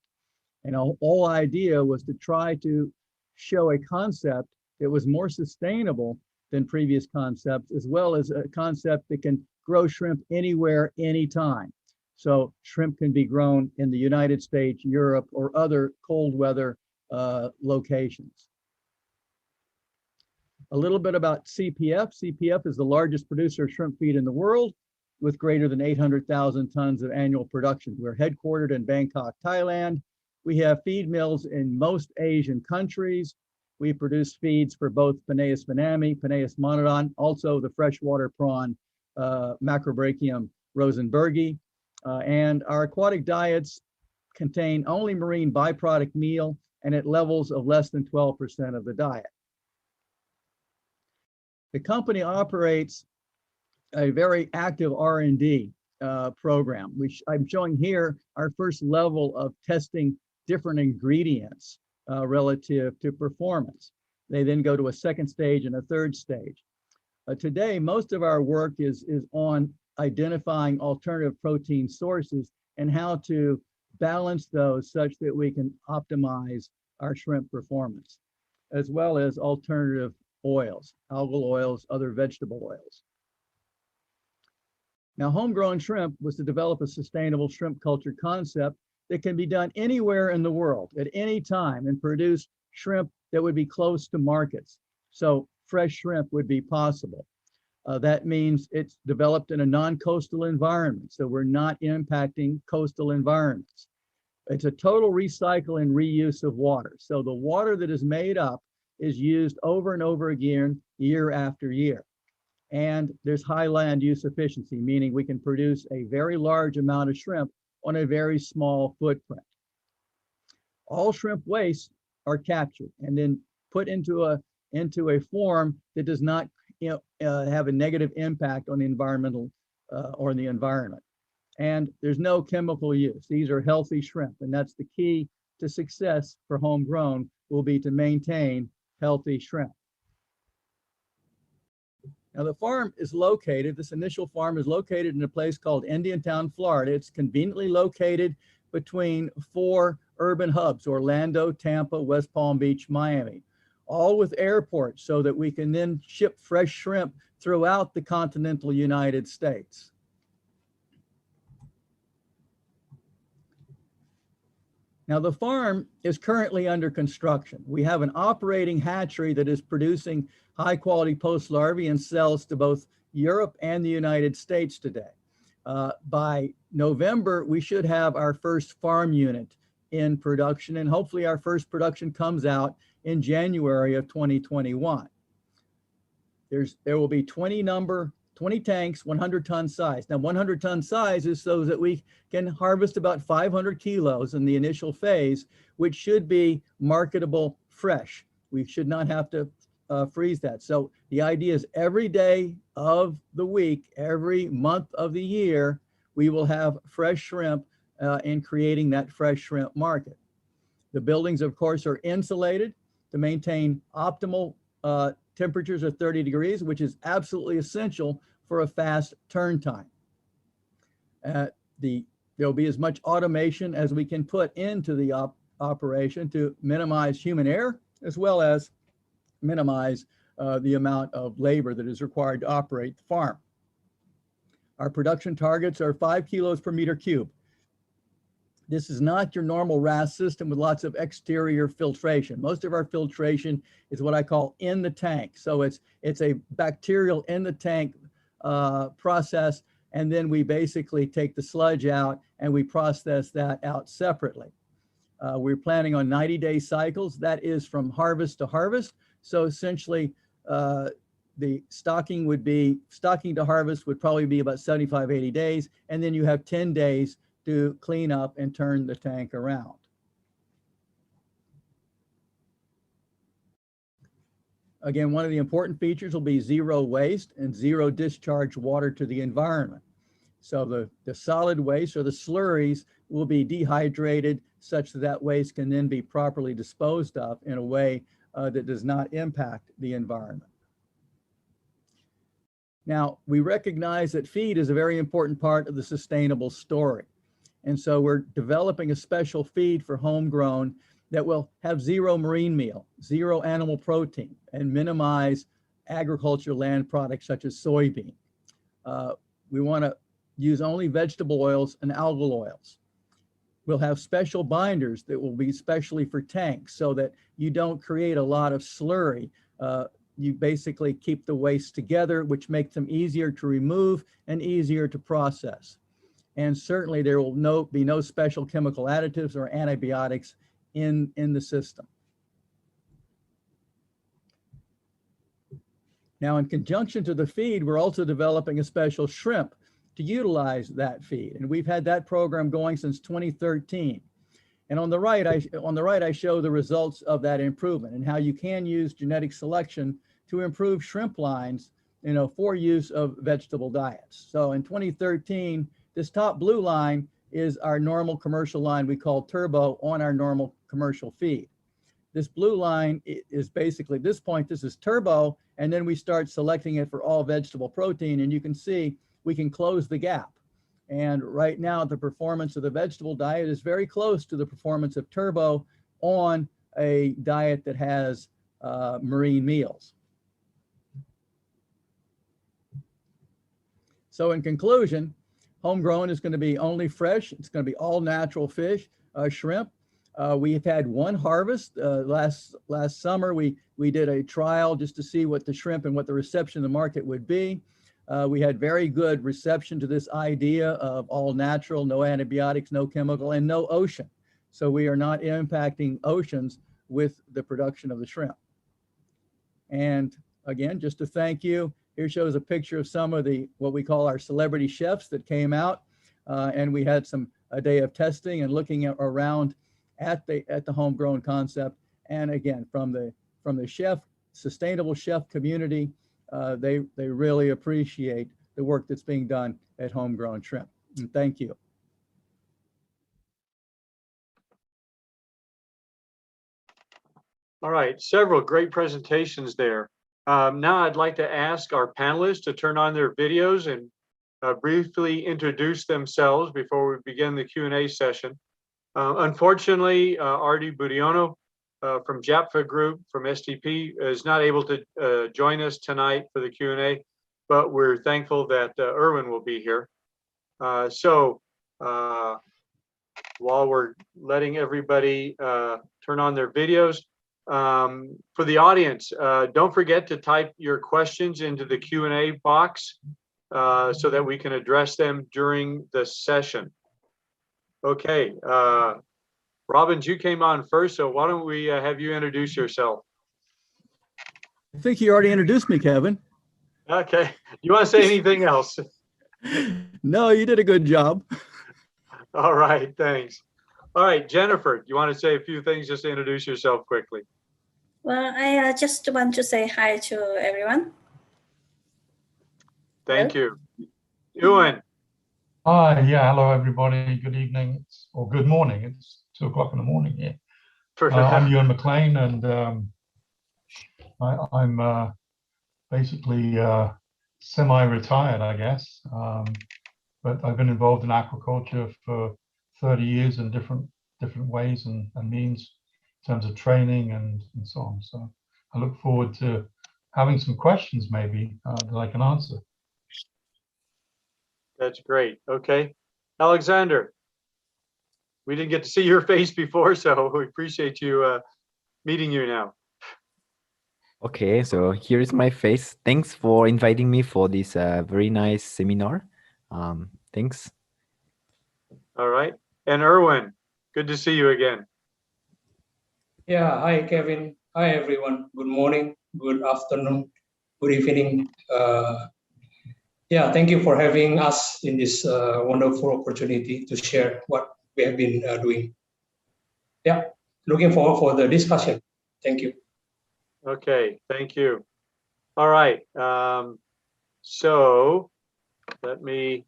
And our whole idea was to try to show a concept that was more sustainable than previous concepts, as well as a concept that can grow shrimp anywhere, anytime. So shrimp can be grown in the United States, Europe, or other cold weather locations. A little bit about CPF. CPF is the largest producer of shrimp feed in the world, with greater than 800,000 tons of annual production. We're headquartered in Bangkok, Thailand. We have feed mills in most Asian countries. We produce feeds for both Penaeus venami, Penaeus monodon, also the freshwater prawn, Macrobrachium rosenbergi. And our aquatic diets contain only marine byproduct meal and at levels of less than 12% of the diet. The company operates a very active R&D program. I'm showing here our first level of testing different ingredients relative to performance. They then go to a second stage and a third stage. Today, most of our work is on identifying alternative protein sources and how to balance those such that we can optimize our shrimp performance, as well as alternative oils, algal oils, other vegetable oils. Now, Homegrown Shrimp was to develop a sustainable shrimp culture concept that can be done anywhere in the world at any time and produce shrimp that would be close to markets. So fresh shrimp would be possible. That means it's developed in a non-coastal environment, so we're not impacting coastal environments. It's a total recycle and reuse of water. So the water that is made up is used over and over again, year after year. And there's high land use efficiency, meaning we can produce a very large amount of shrimp on a very small footprint. All shrimp wastes are captured and then put into a form that does not have a negative impact on the environmental or the environment. And there's no chemical use. These are healthy shrimp, and that's the key to success for homegrown, will be to maintain healthy shrimp. Now the farm is located, this initial farm is located in a place called Indiantown, Florida. It's conveniently located between 4 urban hubs, Orlando, Tampa, West Palm Beach, Miami, all with airports so that we can then ship fresh shrimp throughout the continental United States. Now the farm is currently under construction. We have an operating hatchery that is producing high quality post larvae and sells to both Europe and the United States today. By November, we should have our first farm unit in production, and hopefully our first production comes out in January of 2021. There will be 20 tanks, 100-ton size. Now 100-ton size is so that we can harvest about 500 kilos in the initial phase, which should be marketable fresh. We should not have to freeze that. So the idea is every day of the week, every month of the year, we will have fresh shrimp in creating that fresh shrimp market. The buildings, of course, are insulated to maintain optimal temperatures of 30 degrees, which is absolutely essential for a fast turn time. There'll be as much automation as we can put into the operation to minimize human error, as well as minimize the amount of labor that is required to operate the farm. Our production targets are 5 kilos per meter cube. This is not your normal RAS system with lots of exterior filtration. Most of our filtration is what I call in the tank. So it's a bacterial in the tank process, and then we basically take the sludge out and we process that out separately. We're planning on 90-day cycles. That is from harvest to harvest. So essentially, the stocking to harvest would probably be about 75, 80 days. And then you have 10 days to clean up and turn the tank around. Again, one of the important features will be zero waste and zero discharge water to the environment. So the solid waste or the slurries will be dehydrated such that that waste can then be properly disposed of in a way that does not impact the environment. Now, we recognize that feed is a very important part of the sustainable story. And so we're developing a special feed for homegrown that will have zero marine meal, zero animal protein, and minimize agriculture land products such as soybean. We want to use only vegetable oils and algal oils. We'll have special binders that will be specially for tanks so that you don't create a lot of slurry. You basically keep the waste together, which makes them easier to remove and easier to process. And certainly there will be no special chemical additives or antibiotics in the system. Now, in conjunction to the feed, we're also developing a special shrimp to utilize that feed. And we've had that program going since 2013. And on the right, I show the results of that improvement and how you can use genetic selection to improve shrimp lines, for use of vegetable diets. So in 2013, this top blue line is our normal commercial line we call Turbo on our normal commercial feed. This blue line is basically, at this point, this is Turbo, and then we start selecting it for all vegetable protein, and you can see we can close the gap. And right now, the performance of the vegetable diet is very close to the performance of Turbo on a diet that has marine meals. So in conclusion, homegrown is going to be only fresh. It's going to be all natural fish, shrimp. We have had one harvest. Last summer, we did a trial just to see what the shrimp and what the reception in the market would be. We had very good reception to this idea of all natural, no antibiotics, no chemical, and no ocean. So we are not impacting oceans with the production of the shrimp. And again, just to thank you, here shows a picture of some of what we call our celebrity chefs that came out. And we had a day of testing and looking around at the homegrown concept. And again, from the sustainable chef community, they really appreciate the work that's being done at homegrown shrimp. And thank you. All right, several great presentations there. Now I'd like to ask our panelists to turn on their videos and briefly introduce themselves before we begin the Q&A session. Unfortunately, Artie Budiono from JAPFA Group from STP is not able to join us tonight for the Q&A, but we're thankful that Erwin will be here. So while we're letting everybody turn on their videos, for the audience, don't forget to type your questions into the Q&A box so that we can address them during the session. Okay, Robbins, you came on first, so why don't we have you introduce yourself? I think you already introduced me, Kevin. Okay, you want to say anything else? No, you did a good job. All right, thanks. All right, Jennifer, you want to say a few things just to introduce yourself quickly? Well, I just want to say hi to everyone. Thank you. Ewan. Hi, yeah, hello everybody. Good evening or good morning. It's 2 o'clock in the morning here. I'm Ewan McLean, and I'm basically semi-retired, I guess. But I've been involved in aquaculture for 30 years in different ways and means in terms of training and so on. So I look forward to having some questions maybe that I can answer. That's great. Okay. Alexander. we didn't get to see your face before, so we appreciate you meeting you now. Okay, so here is my face. Thanks for inviting me for this very nice seminar. Thanks. All right. And Erwin, good to see you again. Yeah, hi Kevin. Hi everyone. Good morning, good afternoon, good evening. Yeah, thank you for having us in this wonderful opportunity to share what we have been doing. Yeah, looking forward for the discussion. Thank you. Okay, thank you. All right. So let me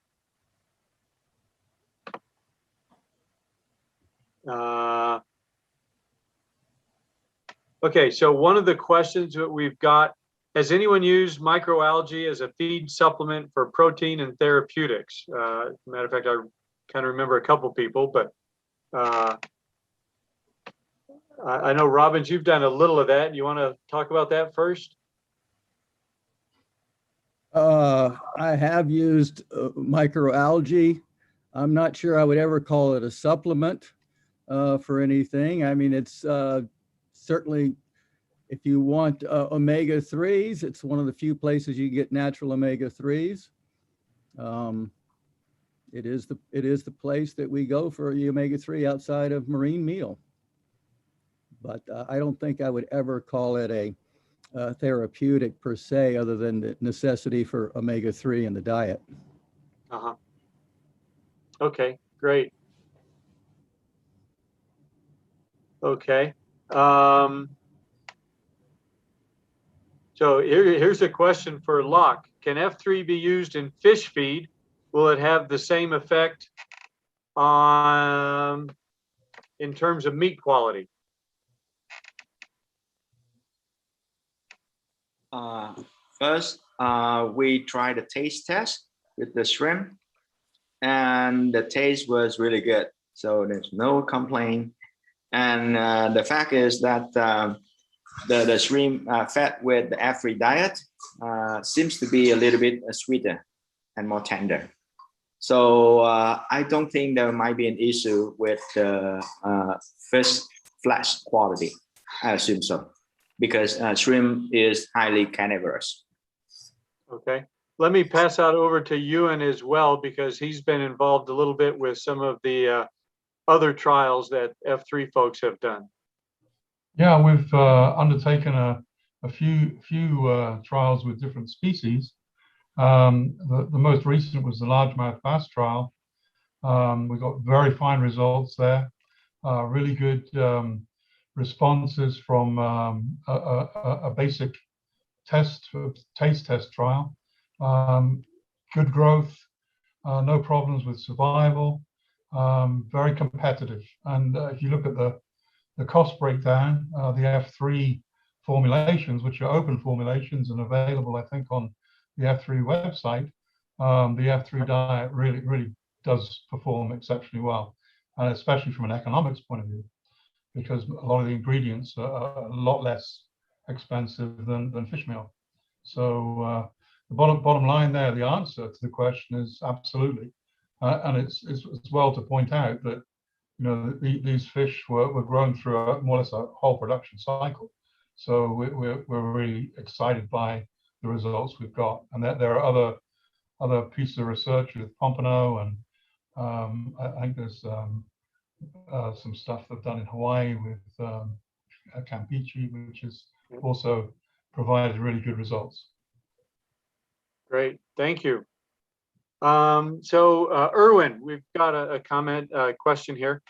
okay, so one of the questions that we've got, has anyone used microalgae as a feed supplement for protein and therapeutics? Matter of fact, I kind of remember a couple people, but I know, Robbins, you've done a little of that. You want to talk about that first? I have used microalgae. I'm not sure I would ever call it a supplement for anything. I mean, it's certainly, if you want omega-3s, it's one of the few places you get natural omega-3s. It is the place that we go for the omega-3 outside of marine meal. But I don't think I would ever call it a therapeutic per se, other than the necessity for omega-3 in the diet. Uh-huh. Okay, great. Okay. So here's a question for Locke. Can F3 be used in fish feed? Will it have the same effect on in terms of meat quality? First, we tried the taste test with the shrimp, and the taste was really good. So there's no complaint. And the fact is that the shrimp fed with the F3 diet seems to be a little bit sweeter and more tender. So I don't think there might be an issue with the fish flesh quality. I assume so, because shrimp is highly carnivorous. Okay. Let me pass out over to Ewan as well, because he's been involved a little bit with some of the other trials that F3 folks have done. Yeah, we've undertaken a few trials with different species. The most recent was the largemouth bass trial. We got very fine results there, really good responses from a basic taste test trial. Good growth, no problems with survival, very competitive. And if you look at the cost breakdown, the F3 formulations, which are open formulations and available, I think, on the F3 website, the F3 diet really does perform exceptionally well, and especially from an economics point of view, because a lot of the ingredients are a lot less expensive than fish meal. So the bottom line there, the answer to the question is absolutely, and it's well to point out that, you know, these fish were grown through more or less a whole production cycle. So we're really excited by the results we've got, and that there are other pieces of research with pompano, and I think there's some stuff they've done in Hawaii with Campeche, which has also provided really good results. Great, thank you. So Erwin, we've got a comment question here.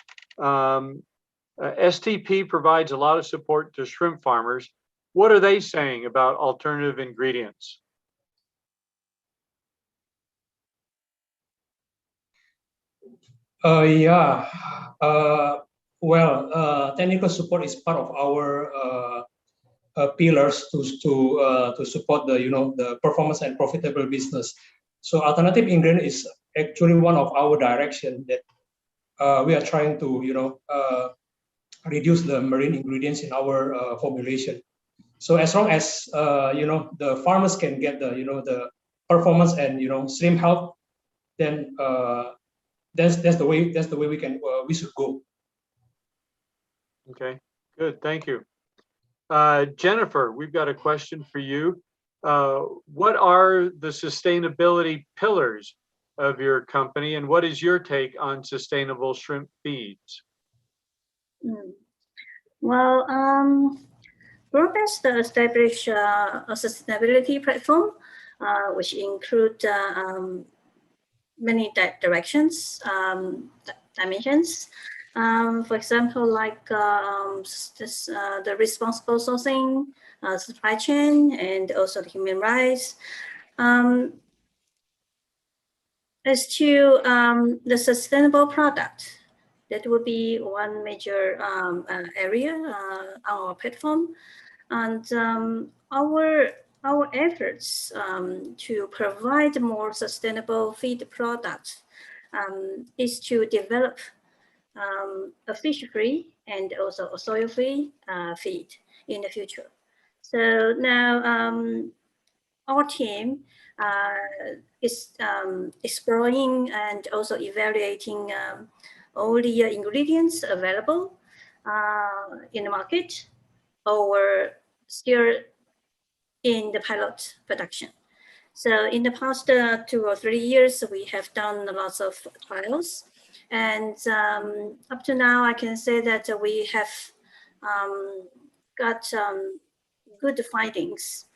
STP provides a lot of support to shrimp farmers. What are they saying about alternative ingredients? Yeah. Well, technical support is part of our pillars to support the performance and profitable business. So alternative ingredient is actually one of our direction that we are trying to reduce the marine ingredients in our formulation. So as long as the farmers can get the performance and shrimp health, then that's the way we should go. Okay, good, thank you. Jennifer, we've got a question for you. What are the sustainability pillars of your company, and what is your take on sustainable shrimp feeds? Well, Group has established a sustainability platform, which include many directions, dimensions. For example, like the responsible sourcing, supply chain, and also the human rights. As to the sustainable product, that would be one major area on our platform. And our efforts to provide more sustainable feed products is to develop a fish-free and also a soil-free feed in the future. So now our team is exploring and also evaluating all the ingredients available in the market or still in the pilot production. So in the past 2 or 3 years, we have done lots of trials. And up to now, I can say that we have got good findings.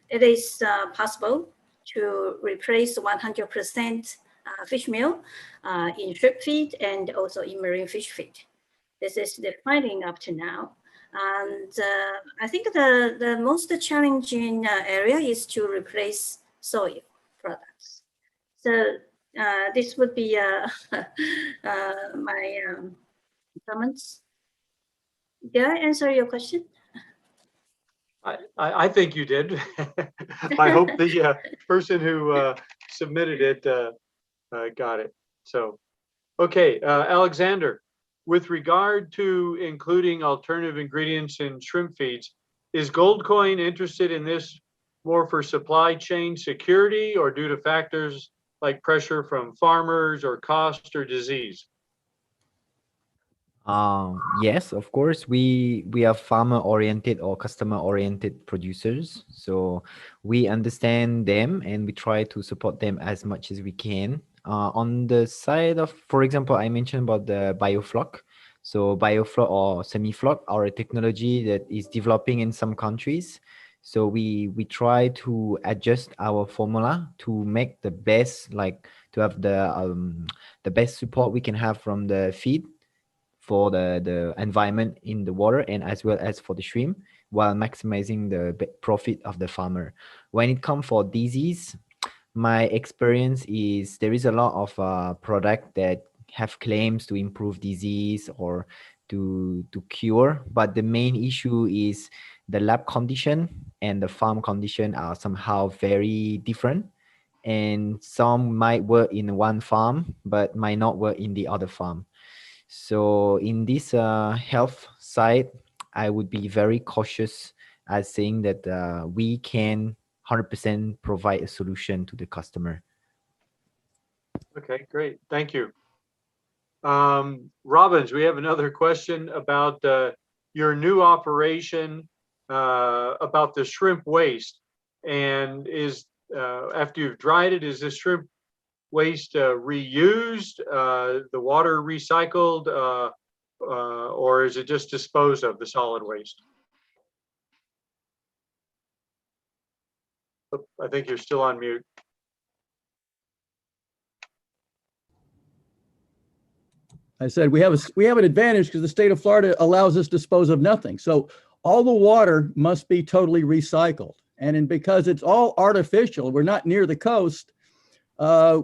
It is possible to replace 100% fish meal in shrimp feed and also in marine fish feed. This is the finding up to now. And I think the most challenging area is to replace soy products. So this would be my comments. Did I answer your question? I think you did. I hope the person who submitted it got it. So, okay, Alexander, with regard to including alternative ingredients in shrimp feeds, is Goldcoin interested in this more for supply chain security or due to factors like pressure from farmers or cost or disease? Yes, of course. We are farmer-oriented or customer-oriented producers, so we understand them and we try to support them as much as we can. On the side of, for example, I mentioned about the biofloc. So biofloc or semi-floc are a technology that is developing in some countries. So we try to adjust our formula to make the best, like to have the best support we can have from the feed for the environment in the water and as well as for the shrimp, while maximizing the profit of the farmer. When it comes for disease, my experience is there is a lot of product that have claims to improve disease or to cure, but the main issue is the lab condition and the farm condition are somehow very different, and some might work in one farm but might not work in the other farm. So in this health side, I would be very cautious as saying that we can 100% provide a solution to the customer. Okay, great. Thank you. Robbins, we have another question about your new operation about the shrimp waste. And is after you've dried it, is the shrimp waste reused, the water recycled, or is it just disposed of, the solid waste? Oh, I think you're still on mute. I said we have an advantage because the state of Florida allows us to dispose of nothing. So all the water must be totally recycled. And because it's all artificial, we're not near the coast,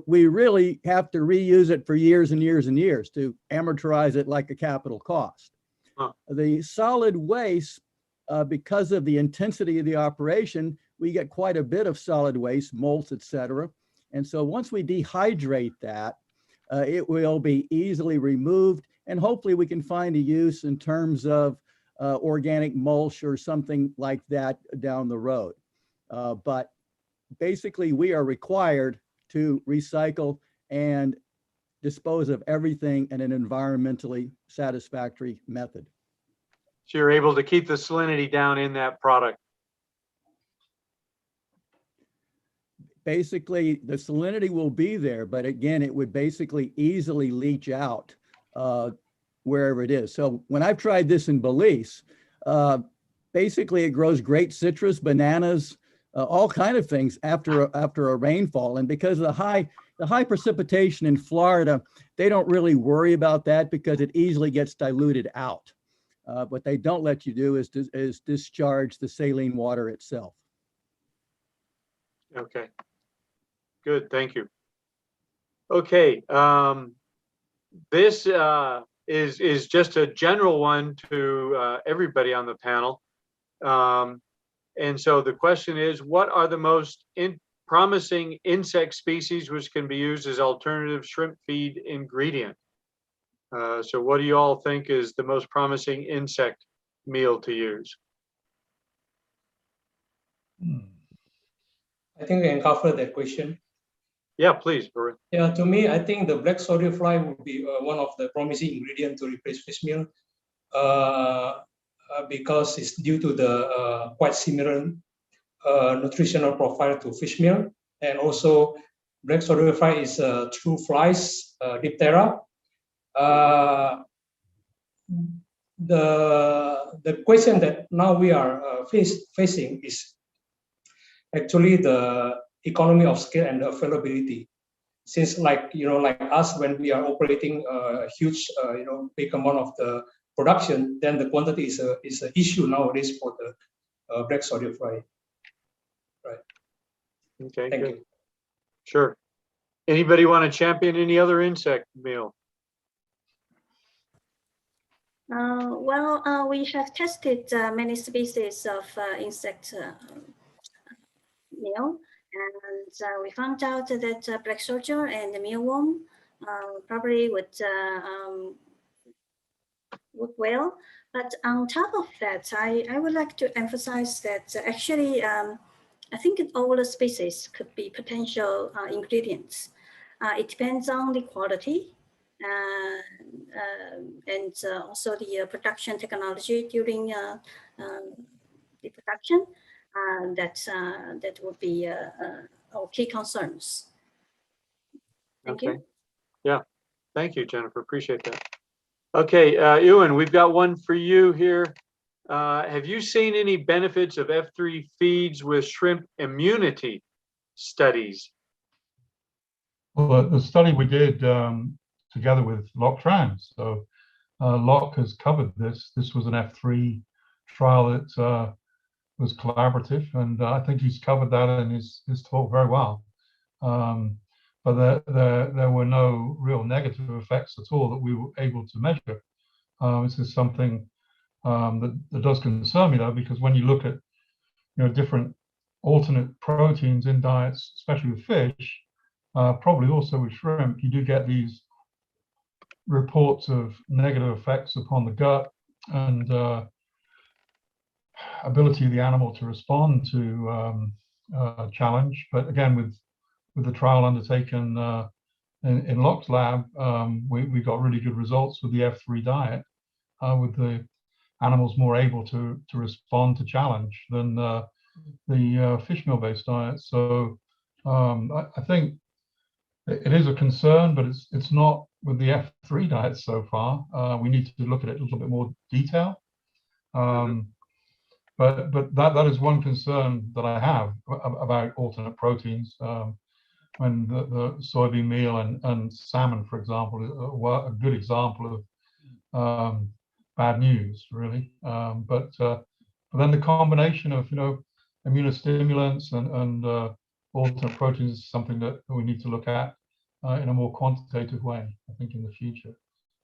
we really have to reuse it for years and years and years to amortize it like a capital cost. The solid waste, because of the intensity of the operation, we get quite a bit of solid waste, molts, etc. And so once we dehydrate that, it will be easily removed, and hopefully we can find a use in terms of organic mulch or something like that down the road. But basically, we are required to recycle and dispose of everything in an environmentally satisfactory method. So you're able to keep the salinity down in that product. Basically, the salinity will be there, but again, it would basically easily leach out wherever it is. So when I've tried this in Belize, basically it grows great citrus, bananas, all kind of things after a rainfall. And because of the high precipitation in Florida, they don't really worry about that because it easily gets diluted out. What they don't let you do is discharge the saline water itself. Okay. Good, thank you. Okay, this is just a general one to everybody on the panel. And so the question is, what are the most promising insect species which can be used as alternative shrimp feed ingredient? So what do you all think is the most promising insect meal to use? I think we can cover that question. Yeah, please, Varun. Yeah, to me, I think the black soldier fly would be one of the promising ingredients to replace fish meal because it's due to the quite similar nutritional profile to fish meal. And also, black soldier fly is true flies, Diptera. The question that now we are facing is actually the economy of scale and the availability. Since like us, when we are operating a huge big amount of the production, then the quantity is an issue nowadays for the black soldier fly. Right. Okay, Thank good. you. Sure. Anybody want to champion any other insect meal? We have tested many species of insect meal, and we found out that black soldier and the mealworm probably would well. But on top of that, I would like to emphasize that actually, I think all the species could be potential ingredients. It depends on the quality and also the production technology during the production. That would be our key concerns. Thank you. Yeah, thank you, Jennifer. Appreciate that. Okay, Ewan, we've got one for you here. Have you seen any benefits of F3 feeds with shrimp immunity studies? Well, the study we did together with Locke Trans. So Locke has covered this. This was an F3 trial that was collaborative, and I think he's covered that in his talk very well. But there were no real negative effects at all that we were able to measure. This is something that does concern me, though, because when you look at different alternate proteins in diets, especially with fish, probably also with shrimp, you do get these reports of negative effects upon the gut and ability of the animal to respond to challenge. But again, with the trial undertaken in Locke's lab, we got really good results with the F3 diet, with the animals more able to respond to challenge than the fish meal based diet. So I think it is a concern, but it's not with the F3 diet so far. We need to look at it in a little bit more detail. But that is one concern that I have about alternate proteins. When the soybean meal and salmon, for example, were a good example of bad news, really. But then the combination of immunostimulants and alternate proteins is something that we need to look at in a more quantitative way, I think, in the future,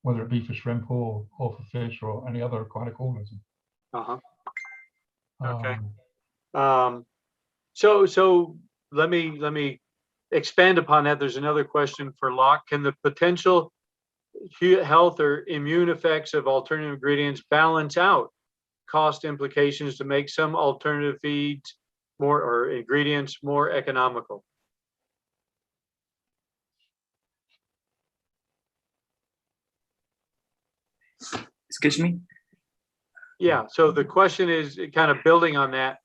whether it be for shrimp or for fish or any other aquatic organism. Okay. So let me expand upon that. There's another question for Locke. Can the potential health or immune effects of alternative ingredients balance out cost implications to make some alternative feeds or ingredients more economical? Excuse me? Yeah, so the question is kind of building on that.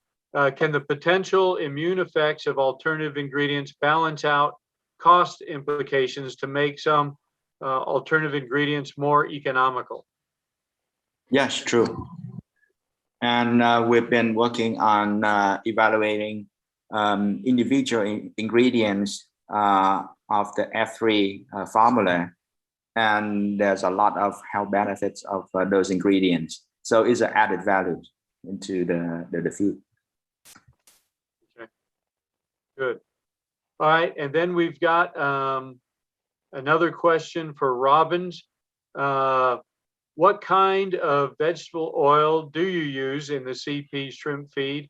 Can the potential immune effects of alternative ingredients balance out cost implications to make some alternative ingredients more economical? Yes, true. And we've been working on evaluating individual ingredients of the F3 formula. And there's a lot of health benefits of those ingredients. So it's an added value into the food. Okay, good. All right, and then we've got another question for Robbins. What kind of vegetable oil do you use in the CP shrimp feed?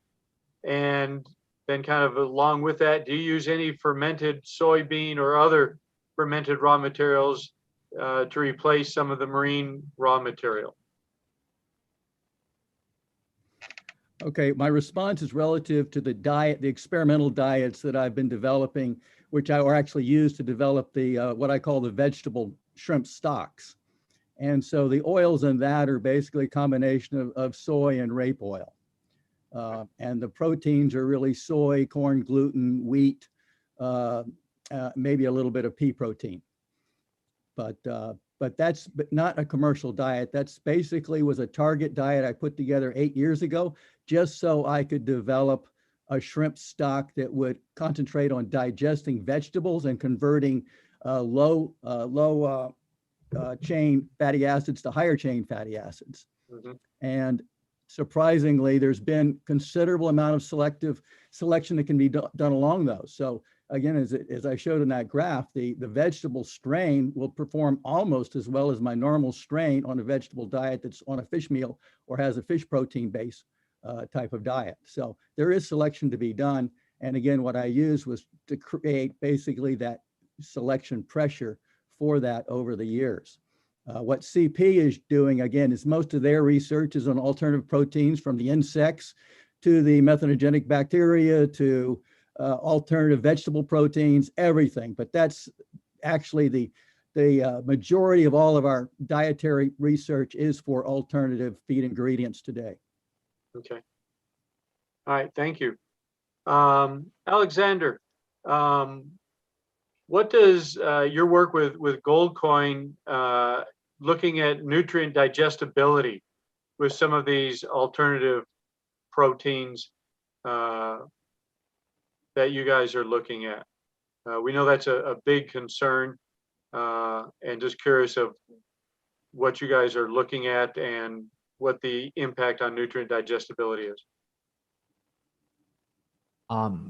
And then kind of along with that, do you use any fermented soybean or other fermented raw materials to replace some of the marine raw material? Okay, my response is relative to the diet, the experimental diets that I've been developing, which I actually used to develop the what I call the vegetable shrimp stocks. And so the oils in that are basically a combination of soy and rape oil. And the proteins are really soy, corn, gluten, wheat, maybe a little bit of pea protein. But that's not a commercial diet. That's basically was a target diet I put together 8 years ago, just so I could develop a shrimp stock that would concentrate on digesting vegetables and converting low chain fatty acids to higher chain fatty acids. Mm-hmm. And surprisingly, there's been considerable amount of selection that can be done along those. So again, as I showed in that graph, the vegetable strain will perform almost as well as my normal strain on a vegetable diet that's on a fish meal or has a fish protein base type of diet. So there is selection to be done. And again, what I used was to create basically that selection pressure for that over the years. What CP is doing, again, is most of their research is on alternative proteins, from the insects to the methanogenic bacteria to alternative vegetable proteins, everything. But that's actually the majority of all of our dietary research is for alternative feed ingredients today. Okay. All right, thank you. Alexander, what does your work with Gold Coin looking at nutrient digestibility with some of these alternative proteins that you guys are looking at? We know that's a big concern, and just curious of what you guys are looking at and what the impact on nutrient digestibility is.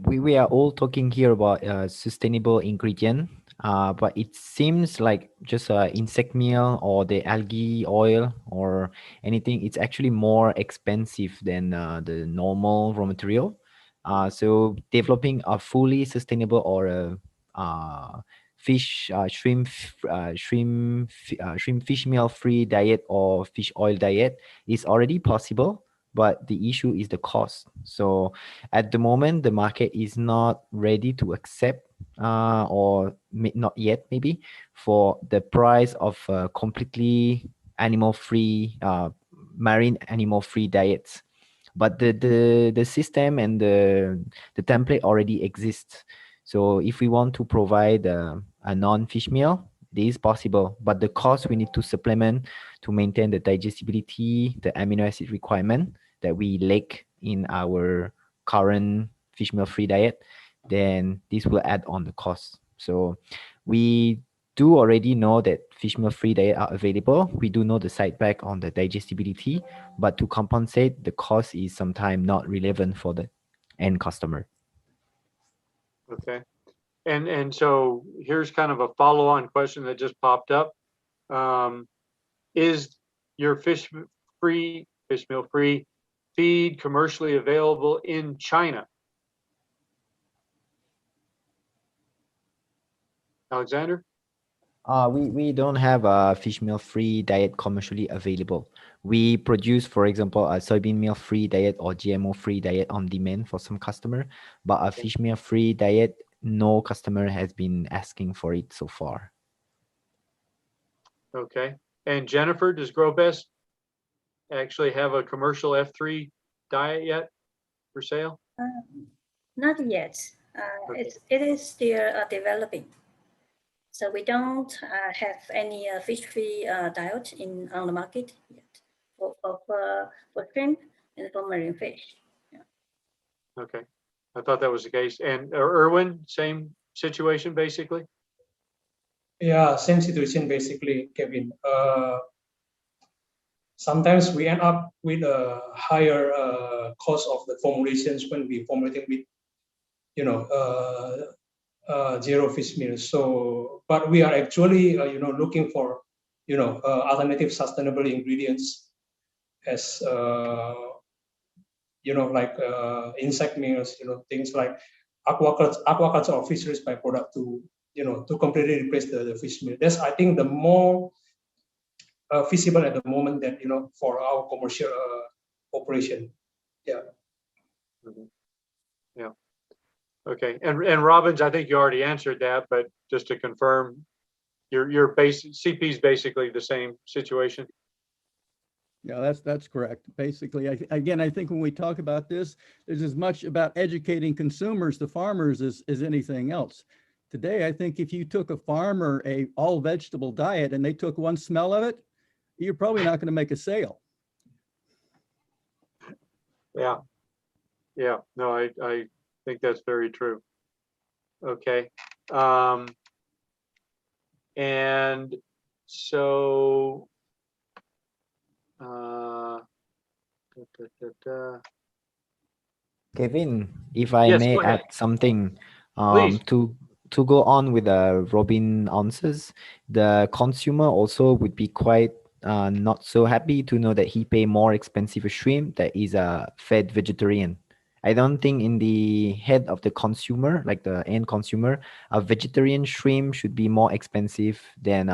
We are all talking here about sustainable ingredient, but it seems like just insect meal or the algae oil or anything, it's actually more expensive than the normal raw material. So developing a fully sustainable or a shrimp fish meal free diet or fish oil diet is already possible, but the issue is the cost. So at the moment, the market is not ready to accept or not yet maybe for the price of completely animal-free, marine animal-free diets. But the system and the template already exists. So if we want to provide a non-fish meal, this is possible, but the cost we need to supplement to maintain the digestibility, the amino acid requirement that we lack in our current fish meal free diet, then this will add on the cost. So we do already know that fish meal free diet are available. We do know the side back on the digestibility, but to compensate, the cost is sometimes not relevant for the end customer. Okay. And so here's kind of a follow-on question that just popped up. Is your fish meal free feed commercially available in China? Alexander? We don't have a fish meal free diet commercially available. We produce, for example, a soybean meal free diet or GMO free diet on demand for some customer, but a fish meal free diet, no customer has been asking for it so far. Okay. And Jennifer, does GrowBest actually have a commercial F3 diet yet for sale? Not yet. Okay. It is still developing. So we don't have any fish-free diet on the market yet for shrimp and for marine fish. Okay, I thought that was the case. And Erwin, same situation basically? Yeah, same situation basically, Kevin. Sometimes we end up with a higher cost of the formulations when we formulating with, zero fish meal. So, but we are actually, looking for, alternative sustainable ingredients as, like insect meals, things like aquaculture or fisheries byproduct to, to completely replace the fish meal. That's, I think, the more feasible at the moment that, for our commercial operation. Yeah. Mhm. Yeah. Okay, and Robbins, I think you already answered that, but just to confirm, your base CP is basically the same situation. Yeah, that's correct. Basically, again, I think when we talk about this, there's as much about educating consumers, the farmers, as anything else. Today, I think if you took a farmer a all vegetable diet and they took one smell of it, you're probably not going to make a sale. Yeah. Yeah. No, I think that's very true. Okay. And so, Kevin, if I yes, may go ahead. add something, Please. to go on with the Robin answers, the consumer also would be quite not so happy to know that he pay more expensive shrimp that is a fed vegetarian. I don't think in the head of the consumer, like the end consumer, a vegetarian shrimp should be more expensive than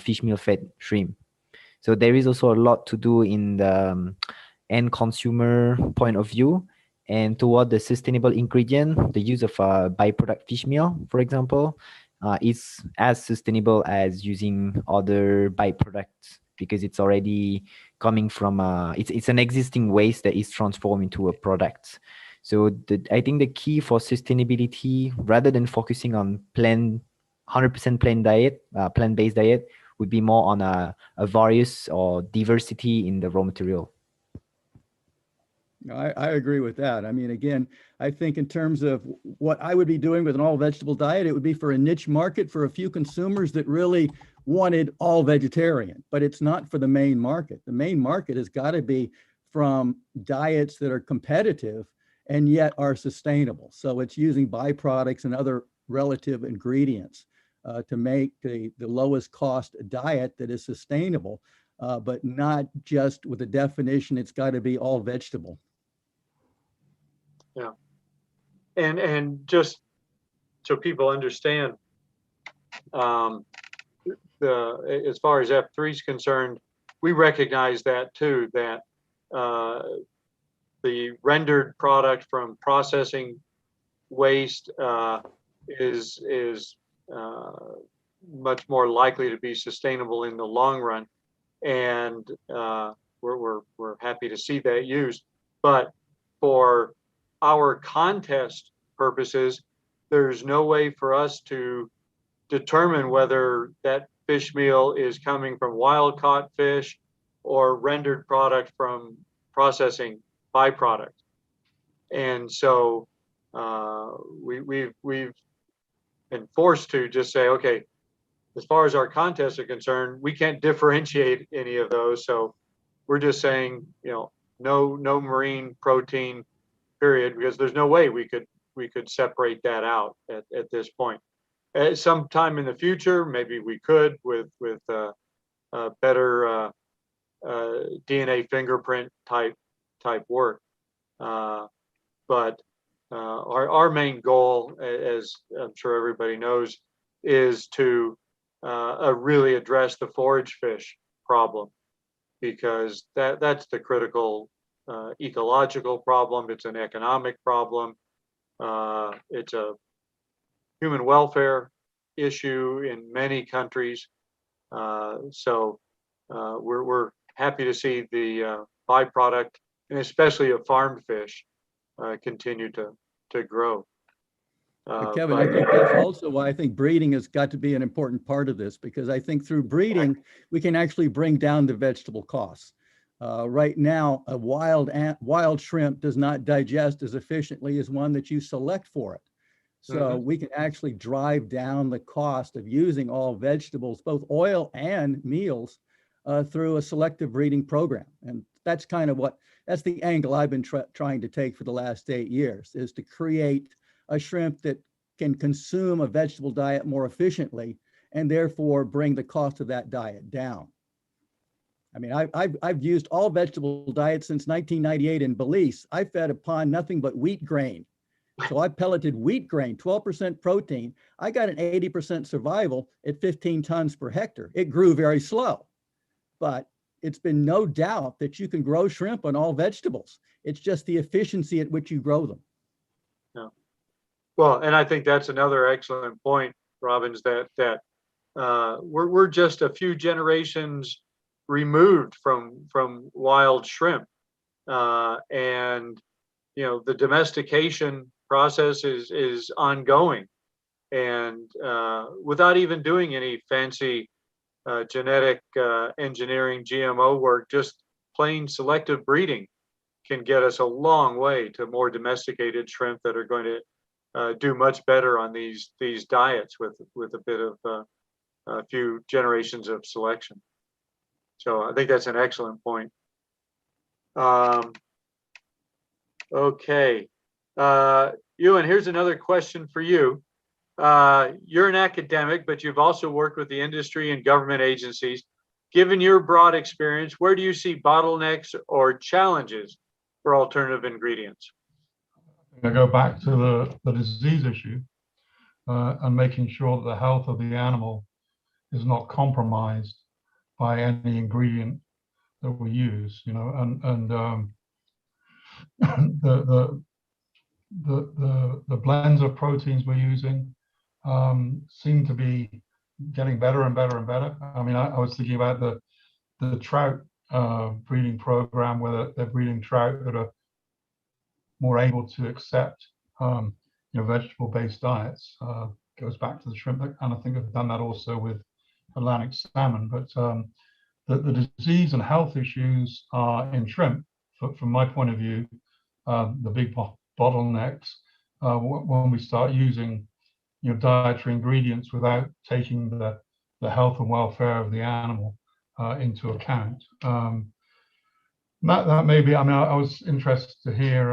fish meal fed shrimp. So there is also a lot to do in the end consumer point of view, and toward the sustainable ingredient, the use of byproduct fish meal, for example, is as sustainable as using other byproducts because it's already coming from it's an existing waste that is transformed into a product. So I think the key for sustainability, rather than focusing on 100% plant-based diet, would be more on a various or diversity in the raw material. I agree with that. I mean, again, I think in terms of what I would be doing with an all vegetable diet, it would be for a niche market for a few consumers that really wanted all vegetarian, but it's not for the main market. The main market has got to be from diets that are competitive and yet are sustainable. So it's using byproducts and other relative ingredients to make the lowest cost diet that is sustainable, but not just with the definition, it's got to be all vegetable. Yeah. And just so people understand, as far as F3 is concerned, we recognize that too, that the rendered product from processing waste is much more likely to be sustainable in the long run, and we're happy to see that used. But for our contest purposes, there's no way for us to determine whether that fish meal is coming from wild caught fish or rendered product from processing byproduct. And so we've been forced to just say, okay, as far as our contests are concerned, we can't differentiate any of those. So we're just saying, no marine protein, period, because there's no way we could separate that out at this point. At some time in the future, maybe we could with better DNA fingerprint type work. But our main goal, as I'm sure everybody knows, is to really address the forage fish problem, because that's the critical ecological problem. It's an economic problem. It's a human welfare issue in many countries. So we're happy to see the byproduct, and especially of farmed fish, continue to grow. But Kevin, I think that's also why I think breeding has got to be an important part of this, because I think through breeding, we can actually bring down the vegetable costs. Right now, a wild shrimp does not digest as efficiently as one that you select for it. So we can actually drive down the cost of using all vegetables, both oil and meals, through a selective breeding program. And that's kind of that's the angle I've been trying to take for the last 8 years, is to create a shrimp that can consume a vegetable diet more efficiently and therefore bring the cost of that diet down. I mean, I've used all vegetable diets since 1998 in Belize. I fed upon nothing but wheat grain. So I pelleted wheat grain, 12% protein. I got an 80% survival at 15 tons per hectare. It grew very slow, but it's been no doubt that you can grow shrimp on all vegetables. It's just the efficiency at which you grow them. Yeah. Well, and I think that's another excellent point, Robbins, that we're just a few generations removed from wild shrimp, and the domestication process is ongoing, and without even doing any fancy genetic engineering, GMO work, just plain selective breeding can get us a long way to more domesticated shrimp that are going to do much better on these diets with a bit of a few generations of selection. So I think that's an excellent point. Okay, Ewan, here's another question for you. You're an academic, but you've also worked with the industry and government agencies. Given your broad experience, where do you see bottlenecks or challenges for alternative ingredients? I go back to the disease issue and making sure that the health of the animal is not compromised by any ingredient that we use, and the blends of proteins we're using seem to be getting better and better and better. I mean, I was thinking about the trout breeding program, where they're breeding trout that are more able to accept vegetable-based diets. Goes back to the shrimp, and I think I've done that also with Atlantic salmon. But the disease and health issues in shrimp, from my point of view, the big bottlenecks when we start using dietary ingredients without taking the health and welfare of the animal into account. That may be. I mean, I was interested to hear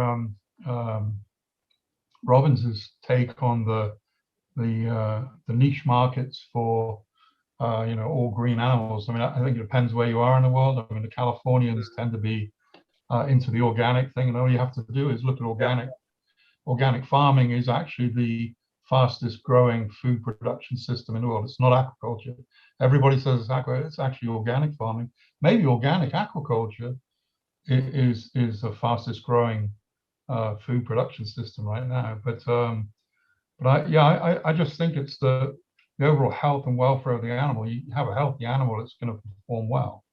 Robbins's take on the niche markets for all green animals. I mean, I think it depends where you are in the world. I mean, the Californians tend to be into the organic thing, and all you have to do is look at organic. Organic farming is actually the fastest growing food production system in the world. It's not aquaculture. Everybody says it's actually organic farming. Maybe organic aquaculture is the fastest growing food production system right now. But I just think it's the overall health and welfare of the animal. You have a healthy animal that's going to perform well,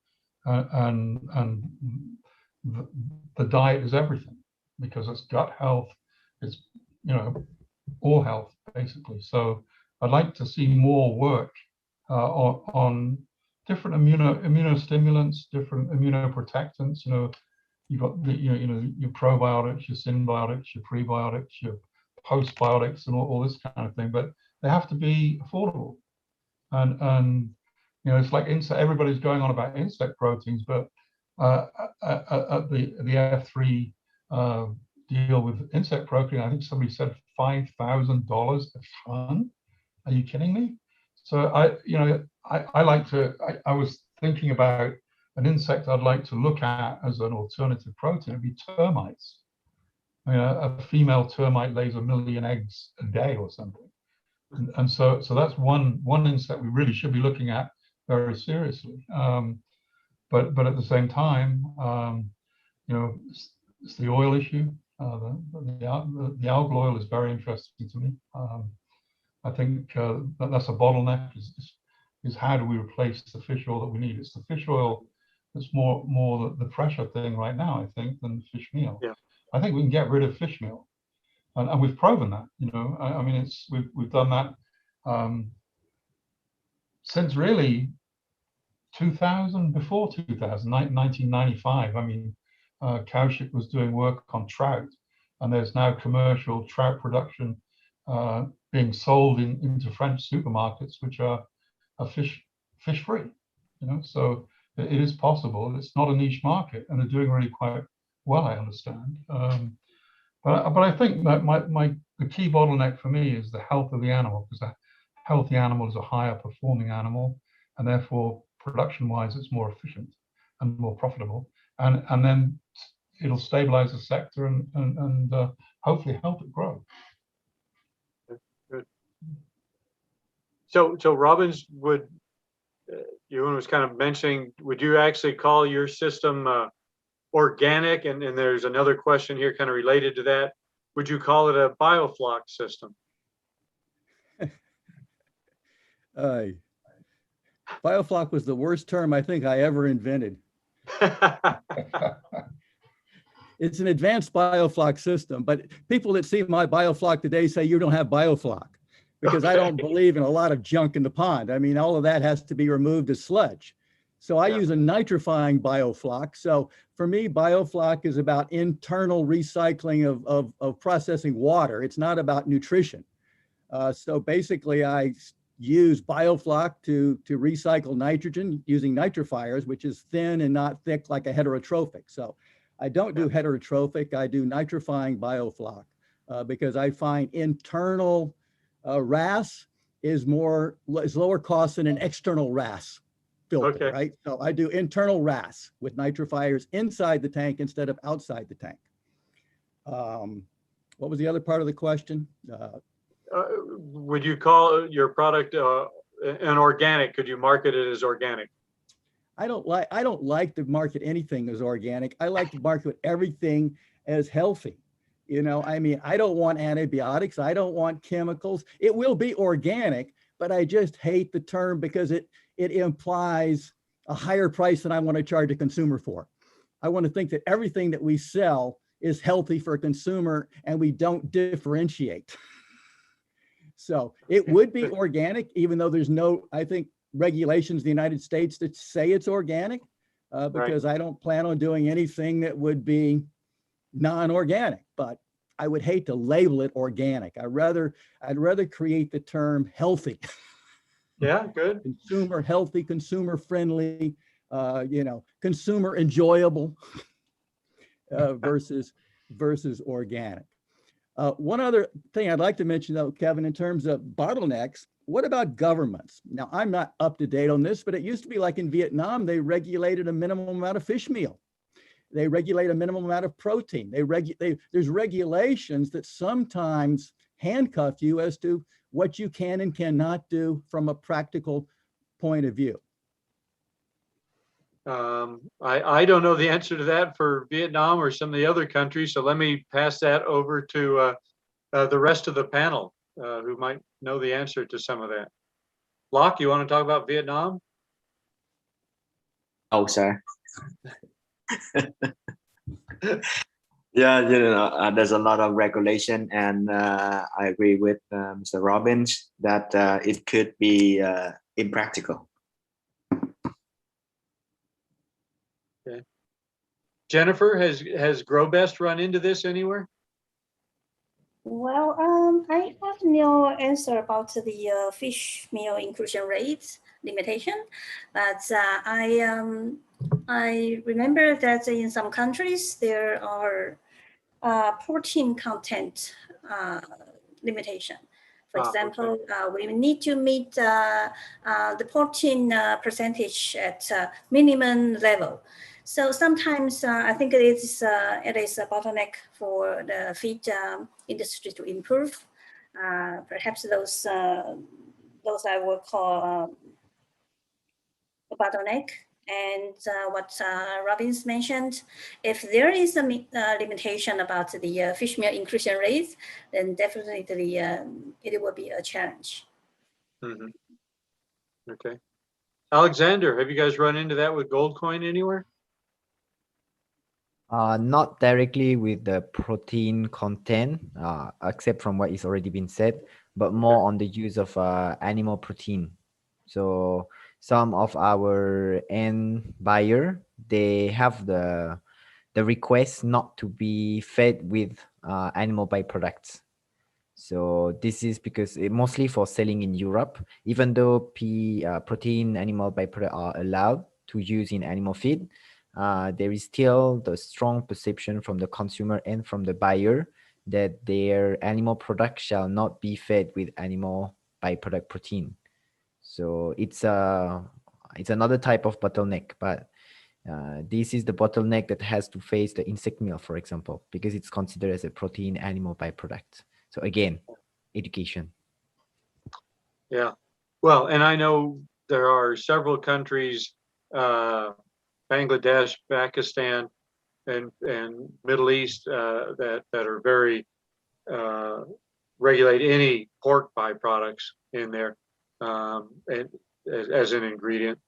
and the diet is everything, because it's gut health, it's all health basically. So I'd like to see more work on different immunostimulants, different immunoprotectants. You've got your probiotics, your symbiotics, your prebiotics, your postbiotics, and all this kind of thing. But they have to be affordable. And it's like everybody's going on about insect proteins, but at the F3 deal with insect protein, I think somebody said $5,000 a ton. Are you kidding me? So I was thinking about an insect I'd like to look at as an alternative protein. It'd be termites. I mean, a female termite lays 1 million eggs a day or something, and so that's one insect we really should be looking at very seriously. But at the same time, it's the oil issue. The algal oil is very interesting to me. I think that's a bottleneck. Is how do we replace the fish oil that we need? It's the fish oil that's more the pressure thing right now, I think, than fish meal. Yeah. I think we can get rid of fish meal, and we've proven that. You know, I mean, we've done that since really 2000, before 2000, 1995. I mean, Kaushik was doing work on trout, and there's now commercial trout production being sold into French supermarkets, which are fish free. You know, so it is possible. It's not a niche market, and they're doing really quite well, I understand. But I think that the key bottleneck for me is the health of the animal, because a healthy animal is a higher performing animal, and therefore production-wise it's more efficient and more profitable, and then it'll stabilize the sector and hopefully help it grow. Good. So Robbins, would Ewan was kind of mentioning, would you actually call your system organic? And there's another question here kind of related to that. Would you call it a biofloc system? Biofloc was the worst term I think I ever invented. It's an advanced biofloc system, but people that see my biofloc today say you don't have biofloc, because I don't believe in a lot of junk in the pond. I mean, all of that has to be removed as sludge. So I use a nitrifying biofloc. So for me, biofloc is about internal recycling of processing water. It's not about nutrition. So basically I use biofloc to recycle nitrogen using nitrifiers, which is thin and not thick like a heterotrophic. So I don't do heterotrophic, I do nitrifying biofloc because I find internal RAS is lower cost than an external RAS filter, right? So I do internal RAS with nitrifiers inside the tank instead of outside the tank. What was the other part of the question? Would you call your product an organic? Could you market it as organic? I don't like to market anything as organic. I like to market everything as healthy. You know, I mean, I don't want antibiotics. I don't want chemicals. It will be organic, but I just hate the term because it implies a higher price than I want to charge a consumer for. I want to think that everything that we sell is healthy for a consumer and we don't differentiate. So it would be organic, even though there's no, I think, regulations in the United States that say it's organic, because I don't plan on doing anything that would be non-organic, but I would hate to label it organic. I'd rather create the term healthy. Yeah, good. Consumer healthy, consumer friendly, you know, consumer enjoyable versus organic. One other thing I'd like to mention though, Kevin, in terms of bottlenecks, what about governments? Now, I'm not up to date on this, but it used to be like in Vietnam, they regulated a minimum amount of fish meal. They regulate a minimum amount of protein. There's regulations that sometimes handcuff you as to what you can and cannot do from a practical point of view. I don't know the answer to that for Vietnam or some of the other countries, so let me pass that over to the rest of the panel who might know the answer to some of that. Locke, you want to talk about Vietnam? Oh, sir. Yeah, you know, there's a lot of regulation, and I agree with Mr. Robbins that it could be impractical. Okay. Jennifer, has GrowBest run into this anywhere? Well, I have no answer about the fish meal inclusion rate limitation, but I remember that in some countries there are protein content limitation. For example, we need to meet the protein percentage at minimum level. So sometimes I think it is a bottleneck for the feed industry to improve. Perhaps those I would call a bottleneck. And what Robbins mentioned, if there is a limitation about the fish meal inclusion rate, then definitely it will be a challenge. Mm-hmm. Okay. Alexander, have you guys run into that with gold coin anywhere? Not directly with the protein content, except from what is already been said, but more on the use of animal protein. So some of our end buyer, they have the request not to be fed with animal byproducts. So this is because mostly for selling in Europe, even though protein animal byproducts are allowed to use in animal feed, there is still the strong perception from the consumer and from the buyer that their animal product shall not be fed with animal byproduct protein. So it's another type of bottleneck, but this is the bottleneck that has to face the insect meal, for example, because it's considered as a protein animal byproduct. So again, education. Yeah. Well, and I know there are several countries, Bangladesh, Pakistan, and Middle East that are very regulate any pork byproducts in there, and as an ingredient,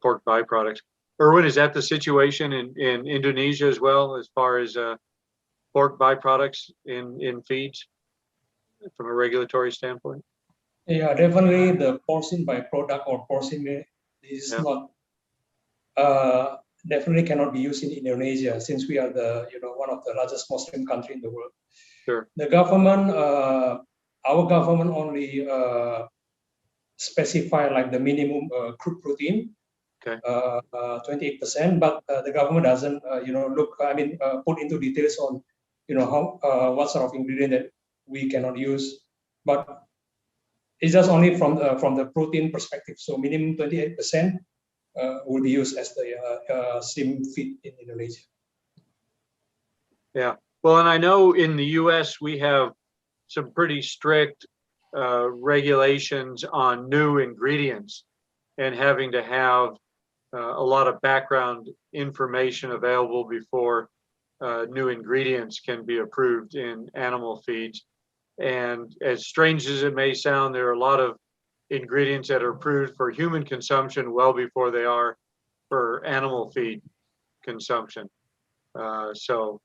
pork byproducts. Erwin, is that the situation in Indonesia as well, as far as pork byproducts in feeds from a regulatory standpoint? Yeah, definitely the porcine byproduct or porcine meal is not definitely cannot be used in Indonesia, since we are the one of the largest Muslim country in the world. Sure. The government, our government only specify like the minimum crude protein, okay, 28%, but the government doesn't look, put into details on how what sort of ingredient that we cannot use, but it's just only from the protein perspective. So minimum 28% will be used as the sim feed in Indonesia. Yeah. Well, and I know in the U.S. we have some pretty strict regulations on new ingredients and having to have a lot of background information available before new ingredients can be approved in animal feeds. And as strange as it may sound, there are a lot of ingredients that are approved for human consumption well before they are for animal feed consumption. So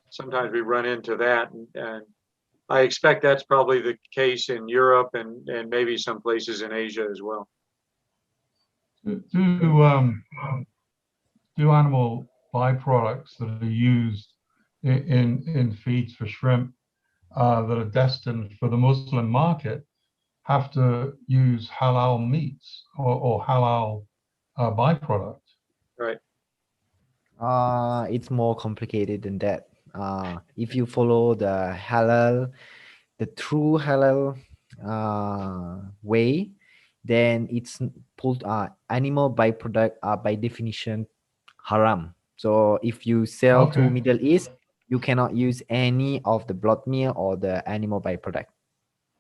sometimes we run into that, and I expect that's probably the case in Europe and maybe some places in Asia as well. Do animal byproducts that are used in feeds for shrimp that are destined for the Muslim market have to use halal meats or halal byproduct? Right. It's more complicated than that. If you follow the true halal way, then it's pulled animal byproduct are by definition haram. So if you sell to Middle East, you cannot use any of the blood meal or the animal byproduct.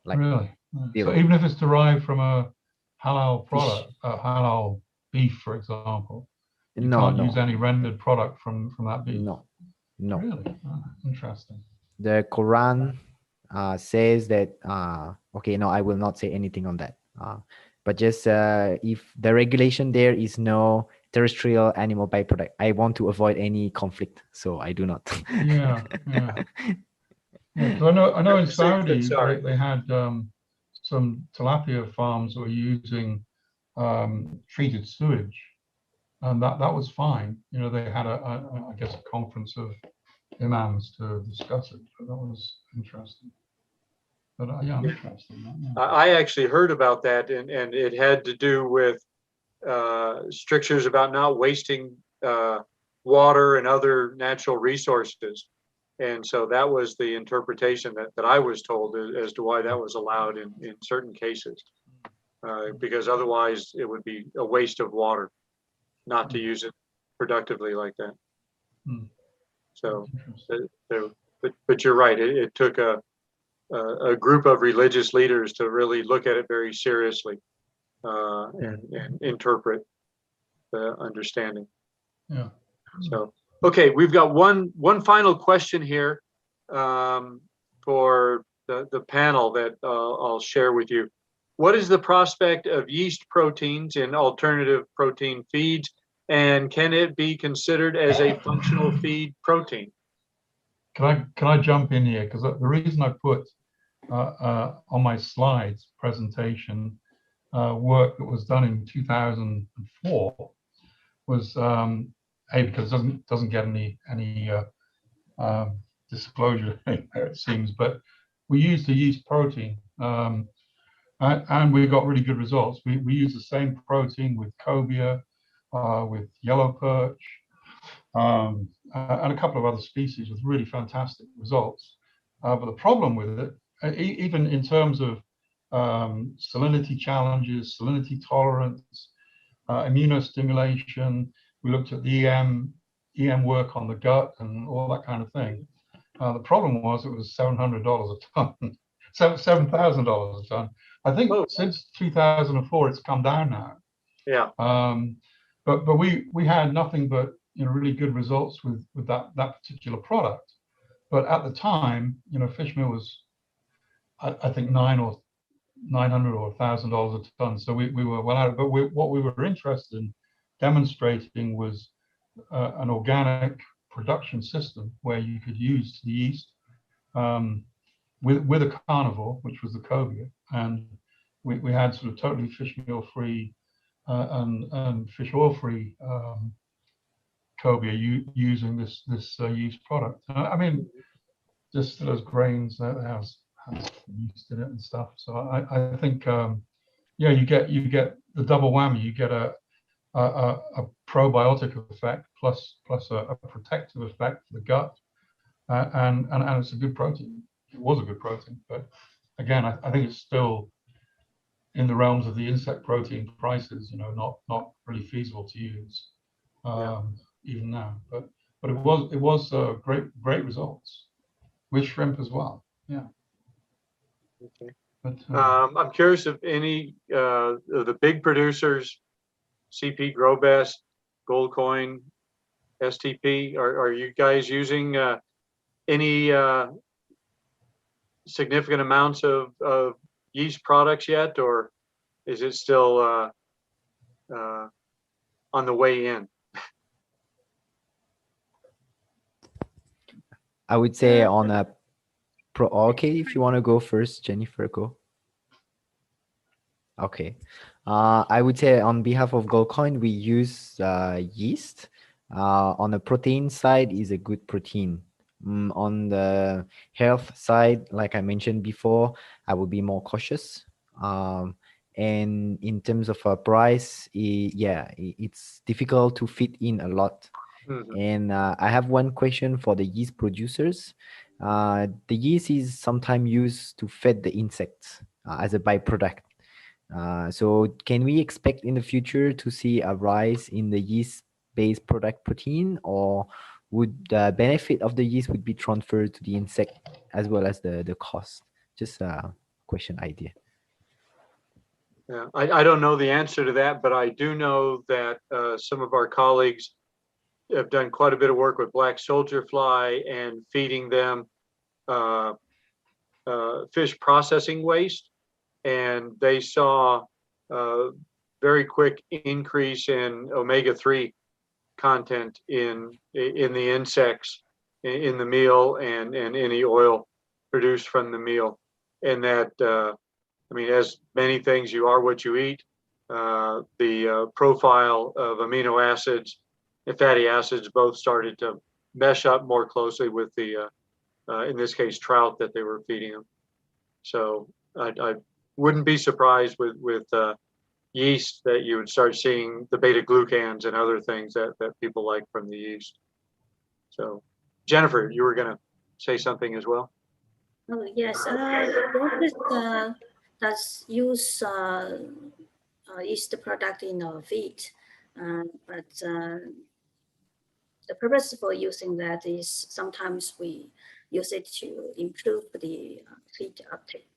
Like really? zero. So even if it's derived from a halal product, halal beef, for example, you can't use any rendered product from that beef? No. Really? Interesting. The Quran says that, okay, no, I will not say anything on that. But just if the regulation there is no terrestrial animal byproduct, I want to avoid any conflict, so I do not. Yeah. So I know in Saudi they had some tilapia farms that were using treated sewage, and that was fine. They had I guess a conference of imams to discuss it, but that was interesting. But yeah, I'm interested in that. Yeah. I actually heard about that, and it had to do with strictures about not wasting water and other natural resources. And so that was the interpretation that I was told as to why that was allowed in certain cases, because otherwise it would be a waste of water not to use it productively like that. So, but you're right. It took a group of religious leaders to really look at it very seriously and interpret the understanding. Yeah. So, okay, we've got one final question here for the panel that I'll share with you. what is the prospect of yeast proteins in alternative protein feeds, and can it be considered as a functional feed protein? Can I jump in here? Because the reason I put on my slides presentation work that was done in 2004 was because it doesn't get any disclosure it seems, but we used the yeast protein and we got really good results. We used the same protein with cobia, with yellow perch, and a couple of other species with really fantastic results. But the problem with it, even in terms of salinity challenges, salinity tolerance, immunostimulation, we looked at the EM work on the gut and all that kind of thing. The problem was it was $700 a ton, $7,000 a ton. I think since 2004 it's come down now. Yeah. But we had nothing but really good results with that particular product. But at the time, fishmeal was I think $900 or $1,000 a ton. So we were well out of it. But what we were interested in demonstrating was an organic production system where you could use the yeast with a carnivore, which was the cobia, and we had sort of totally fishmeal free and fish oil free cobia using this yeast product. I mean, just those grains that has yeast in it and stuff. So I think yeah, you get the double whammy. You get a probiotic effect plus a protective effect for the gut, and it's a good protein. It was a good protein, but again, I think it's still in the realms of the insect protein prices. Not really feasible to use even now. But it was great results with shrimp as well. Yeah. Okay. But, I'm curious if any of the big producers, CP, Growbest, Gold Coin, STP, are you guys using any significant amounts of yeast products yet, or is it still on the way in? I would say on a okay, if you want to go first, Jennifer, go. Okay. I would say on behalf of Goldcoin, we use yeast. On the protein side is a good protein. On the health side, like I mentioned before, I would be more cautious. And in terms of price, it's difficult to fit in a lot. Mm-hmm. And I have one question for the yeast producers. The yeast is sometimes used to feed the insects as a byproduct. So can we expect in the future to see a rise in the yeast-based product protein, or would the benefit of the yeast would be transferred to the insect as well as the cost? Just a question idea. Yeah, I don't know the answer to that, but I do know that some of our colleagues have done quite a bit of work with black soldier fly and feeding them fish processing waste, and they saw a very quick increase in omega-3 content in the insects in the meal and any oil produced from the meal. And that I mean, as many things, you are what you eat. The profile of amino acids and fatty acids both started to mesh up more closely with the in this case trout that they were feeding them. So I wouldn't be surprised with yeast that you would start seeing the beta glucans and other things that people like from the yeast. So Jennifer, you were going to say something as well? Oh, yes. Growbest does use yeast product in our feed, but the purpose for using that is sometimes we use it to improve the feed uptake.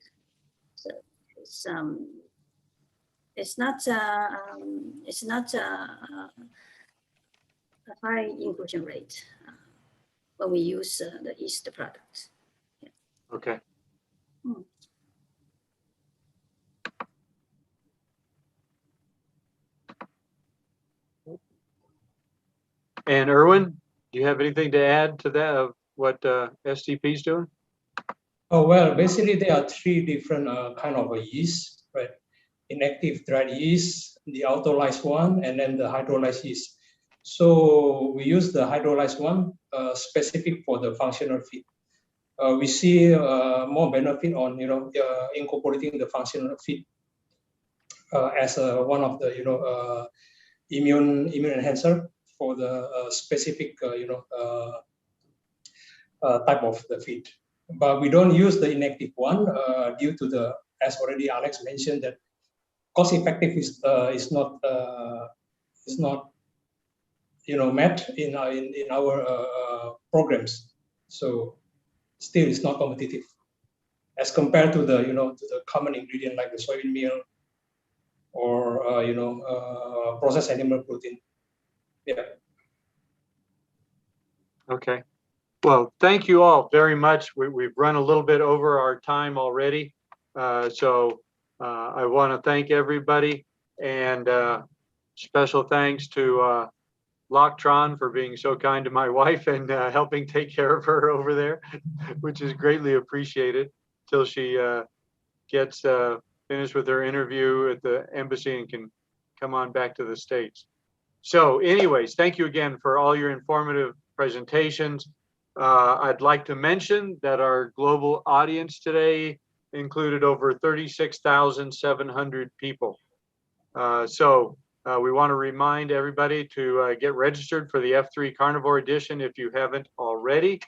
So it's not a high inclusion rate when we use the yeast product. Okay. And Erwin, do you have anything to add to that of what STP is doing? Oh, well, basically there are three different kind of yeast, right? Inactive dried yeast, the autolyzed one, and then the hydrolyzed yeast. So we use the hydrolyzed one specific for the functional feed. We see more benefit on incorporating the functional feed as one of the immune enhancer for the specific type of the feed. But we don't use the inactive one due to the, as already Alex mentioned, that cost effective is not met in our programs. So still it's not competitive as compared to the to the common ingredient like the soybean meal or processed animal protein. Yeah. Okay. Well, thank you all very much. We've run a little bit over our time already. So I want to thank everybody, and special thanks to Loctron for being so kind to my wife and helping take care of her over there, which is greatly appreciated till she gets finished with her interview at the embassy and can come on back to the States. So anyways, thank you again for all your informative presentations. I'd like to mention that our global audience today included over 36,700 people. So we want to remind everybody to get registered for the F3 Carnivore Edition if you haven't already.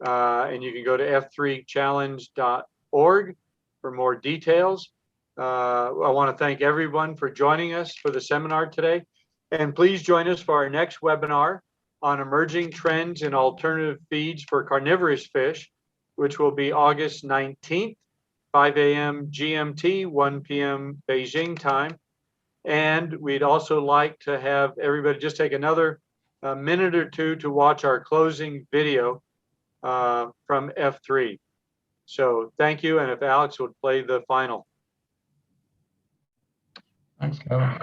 And you can go to f3challenge.org for more details. I want to thank everyone for joining us for the seminar today. And please join us for our next webinar on emerging trends in alternative feeds for carnivorous fish, which will be August 19th, 5 a.m. GMT, 1 p.m. Beijing time. And we'd also like to have everybody just take another minute or two to watch our closing video from F3. So thank you. And if Alex would play the final. Thanks, Kevin.